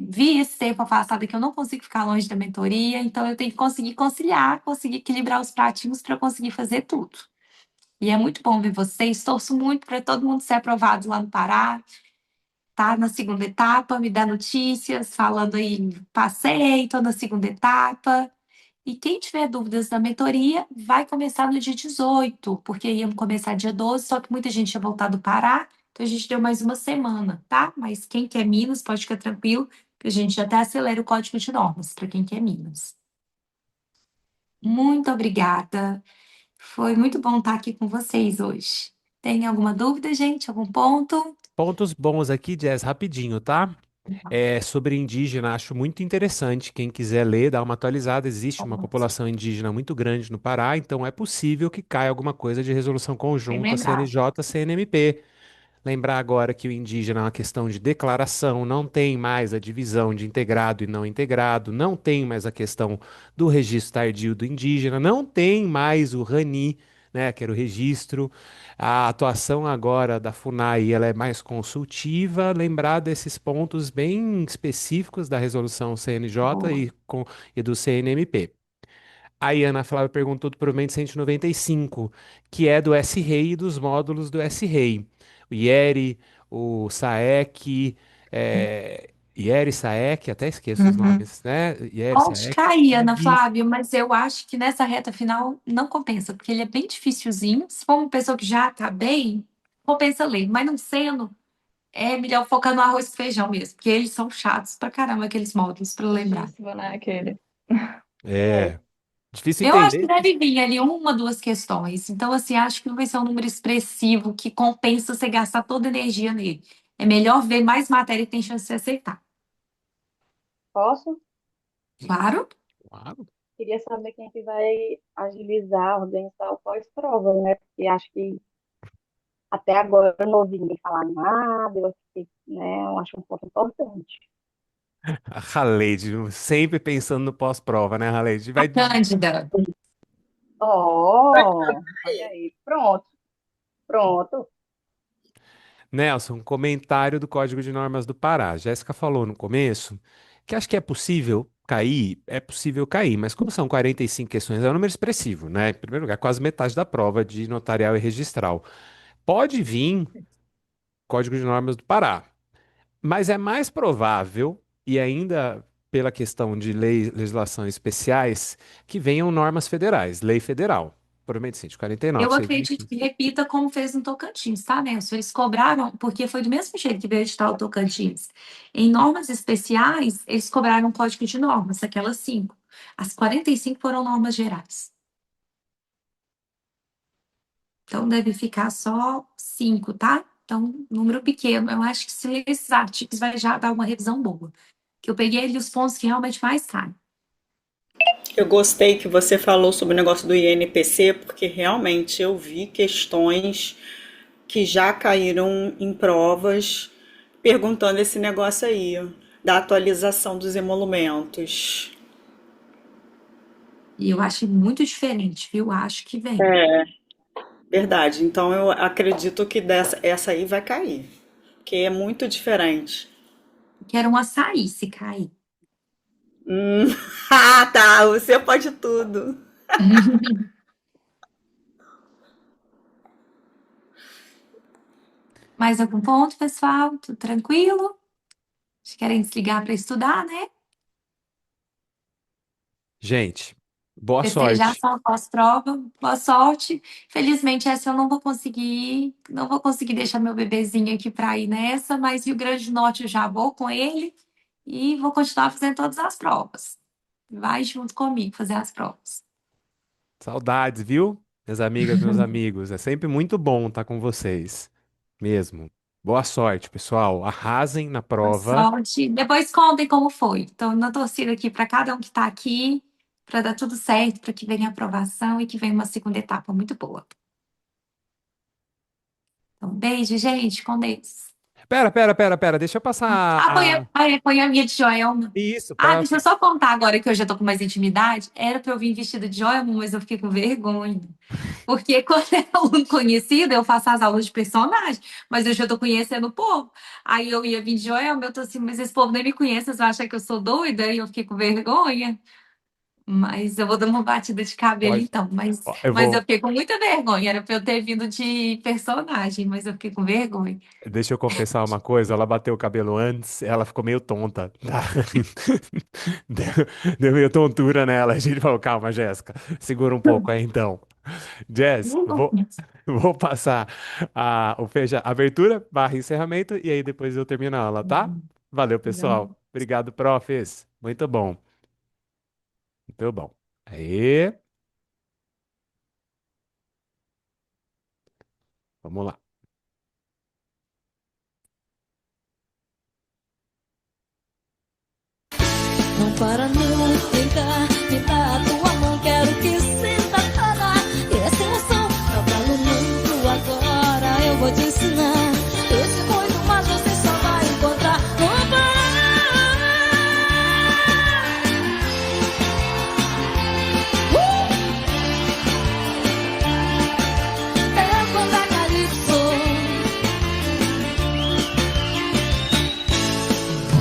Speaker 2: Vi esse tempo afastada que eu não consigo ficar longe da mentoria, então eu tenho que conseguir conciliar, conseguir equilibrar os pratinhos para eu conseguir fazer tudo. E é muito bom ver vocês. Torço muito para todo mundo ser aprovado lá no Pará. Tá na segunda etapa, me dá notícias, falando aí, passei, estou na segunda etapa. E quem tiver dúvidas da mentoria, vai começar no dia 18, porque íamos começar dia 12, só que muita gente ia voltar do Pará, então a gente deu mais uma semana, tá? Mas quem quer Minas, pode ficar tranquilo, que a gente até acelera o código de normas para quem quer Minas. Muito obrigada. Foi muito bom estar aqui com vocês hoje. Tem alguma dúvida, gente? Algum ponto?
Speaker 3: Pontos bons aqui, Jess, rapidinho, tá? Sobre indígena, acho muito interessante. Quem quiser ler, dá uma atualizada. Existe uma população indígena muito grande no Pará, então é possível que caia alguma coisa de resolução
Speaker 2: Bem
Speaker 3: conjunta
Speaker 2: lembrado.
Speaker 3: CNJ-CNMP. Lembrar agora que o indígena é uma questão de declaração, não tem mais a divisão de integrado e não integrado, não tem mais a questão do registro tardio do indígena, não tem mais o RANI, né, que era o registro. A atuação agora da FUNAI, ela é mais consultiva, lembrar desses pontos bem específicos da resolução CNJ
Speaker 2: Boa.
Speaker 3: e do CNMP. A Ana Flávia perguntou do provimento 195, que é do S-REI e dos módulos do S-REI. O IERE, o Saek, Ieri Saek, até esqueço os nomes, né? Ieri
Speaker 2: Onde
Speaker 3: Saek,
Speaker 2: caía, Ana
Speaker 3: Ig.
Speaker 2: Flávia, mas eu acho que nessa reta final não compensa, porque ele é bem dificilzinho. Se for uma pessoa que já tá bem, compensa ler. Mas não sendo, é melhor focar no arroz e feijão mesmo, porque eles são chatos pra caramba, aqueles módulos, pra lembrar.
Speaker 6: Difícil, né, aquele.
Speaker 3: É, difícil
Speaker 2: Eu acho que
Speaker 3: entender.
Speaker 2: deve vir ali uma, duas questões. Então, assim, acho que não vai ser um número expressivo que compensa você gastar toda a energia nele. É melhor ver mais matéria que tem chance de você acertar.
Speaker 6: Posso?
Speaker 2: Claro.
Speaker 3: Claro.
Speaker 6: Queria saber quem é que vai agilizar, organizar o pós-prova, né? Porque acho que até agora eu não ouvi ninguém falar nada, eu fiquei, né? Eu acho um ponto importante.
Speaker 3: A Haleide, sempre pensando no pós-prova, né, Haleide? Vai.
Speaker 2: Cândida.
Speaker 6: Oh, olha aí. Pronto, pronto.
Speaker 3: Nelson, um comentário do Código de Normas do Pará. Jéssica falou no começo que acho que é possível cair, mas como são 45 questões, é um número expressivo, né? Em primeiro lugar, quase metade da prova de notarial e registral. Pode vir Código de Normas do Pará, mas é mais provável, e ainda pela questão de legislações especiais, que venham normas federais, lei federal. Provavelmente 149,
Speaker 2: Eu acredito que repita como fez no Tocantins, tá, Nelson? Eles cobraram, porque foi do mesmo jeito que veio editar o Tocantins. Em normas especiais, eles cobraram um código de normas, aquelas 5. As 45 foram normas gerais. Então, deve ficar só 5, tá? Então, número pequeno. Eu acho que se ler esses artigos vai já dar uma revisão boa. Que eu peguei ali os pontos que realmente mais caem.
Speaker 4: Eu gostei que você falou sobre o negócio do INPC, porque realmente eu vi questões que já caíram em provas perguntando esse negócio aí, da atualização dos emolumentos.
Speaker 2: E eu acho muito diferente, viu? Acho que vem.
Speaker 4: Verdade. Então eu acredito que essa aí vai cair, porque é muito diferente.
Speaker 2: Quero um açaí se cair.
Speaker 4: Ah, tá. Você pode tudo.
Speaker 2: Mais algum ponto, pessoal? Tudo tranquilo? Vocês querem desligar para estudar, né?
Speaker 3: Gente, boa
Speaker 2: Desejar
Speaker 3: sorte.
Speaker 2: só pós-prova, boa sorte. Felizmente, essa eu não vou conseguir deixar meu bebezinho aqui para ir nessa, mas Rio Grande do Norte eu já vou com ele e vou continuar fazendo todas as provas. Vai junto comigo fazer as provas.
Speaker 3: Saudades, viu? Minhas amigas, meus amigos. É sempre muito bom estar com vocês. Mesmo. Boa sorte, pessoal. Arrasem na
Speaker 2: Boa
Speaker 3: prova.
Speaker 2: sorte. Depois contem como foi. Estou na torcida aqui para cada um que está aqui, para dar tudo certo, para que venha a aprovação e que venha uma segunda etapa muito boa. Então, beijo, gente. Com Deus.
Speaker 3: Pera. Deixa eu passar
Speaker 2: Põe a minha de Joelma.
Speaker 3: Isso,
Speaker 2: Deixa eu só contar agora que eu já tô com mais intimidade. Era pra eu vir vestida de Joelma, mas eu fiquei com vergonha. Porque quando é aluno conhecido, eu faço as aulas de personagem, mas eu já tô conhecendo o povo. Aí eu ia vir de Joelma, eu tô assim, mas esse povo nem me conhece, vocês vão achar que eu sou doida? E eu fiquei com vergonha. Mas eu vou dar uma batida de cabelo
Speaker 3: Pode.
Speaker 2: então. Mas
Speaker 3: Eu
Speaker 2: eu
Speaker 3: vou.
Speaker 2: fiquei com muita vergonha. Era pra eu ter vindo de personagem, mas eu fiquei com vergonha.
Speaker 3: Deixa eu confessar uma coisa. Ela bateu o cabelo antes, ela ficou meio tonta. Deu meio tontura nela. A gente falou, calma, Jéssica, segura um pouco aí então. Jess, vou passar a abertura barra encerramento e aí depois eu termino a aula, tá? Valeu, pessoal. Obrigado, profs. Muito bom. Muito bom. Aí, vamos lá.
Speaker 1: Não para não, vem cá, me dá a tua mão, quero que sinta toda essa emoção. Cavalo muito agora, eu vou te ensinar. Esse muito mais você só vai encontrar no Pará. É quando a Calypso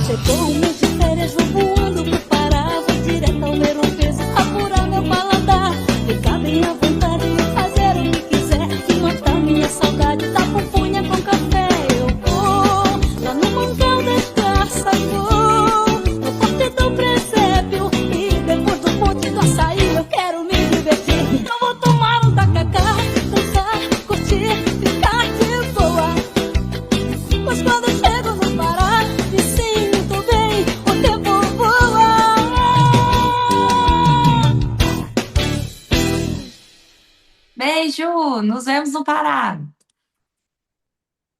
Speaker 1: chegou o mês de férias, vou voando pro Pará, vou direto ao ver o peso, apurar meu paladar, ficar bem à vontade e fazer o que quiser, e matar minha saudade da pupunha com café. Eu vou não desgraça, vou no porte do presépio e depois do ponte do açaí eu quero me divertir. Eu vou tomar um tacacá, dançar, curtir, ficar de boa. Mas quando eu chego no Pará, me sinto bem, o tempo voa.
Speaker 2: Beijo! Nos vemos no Pará!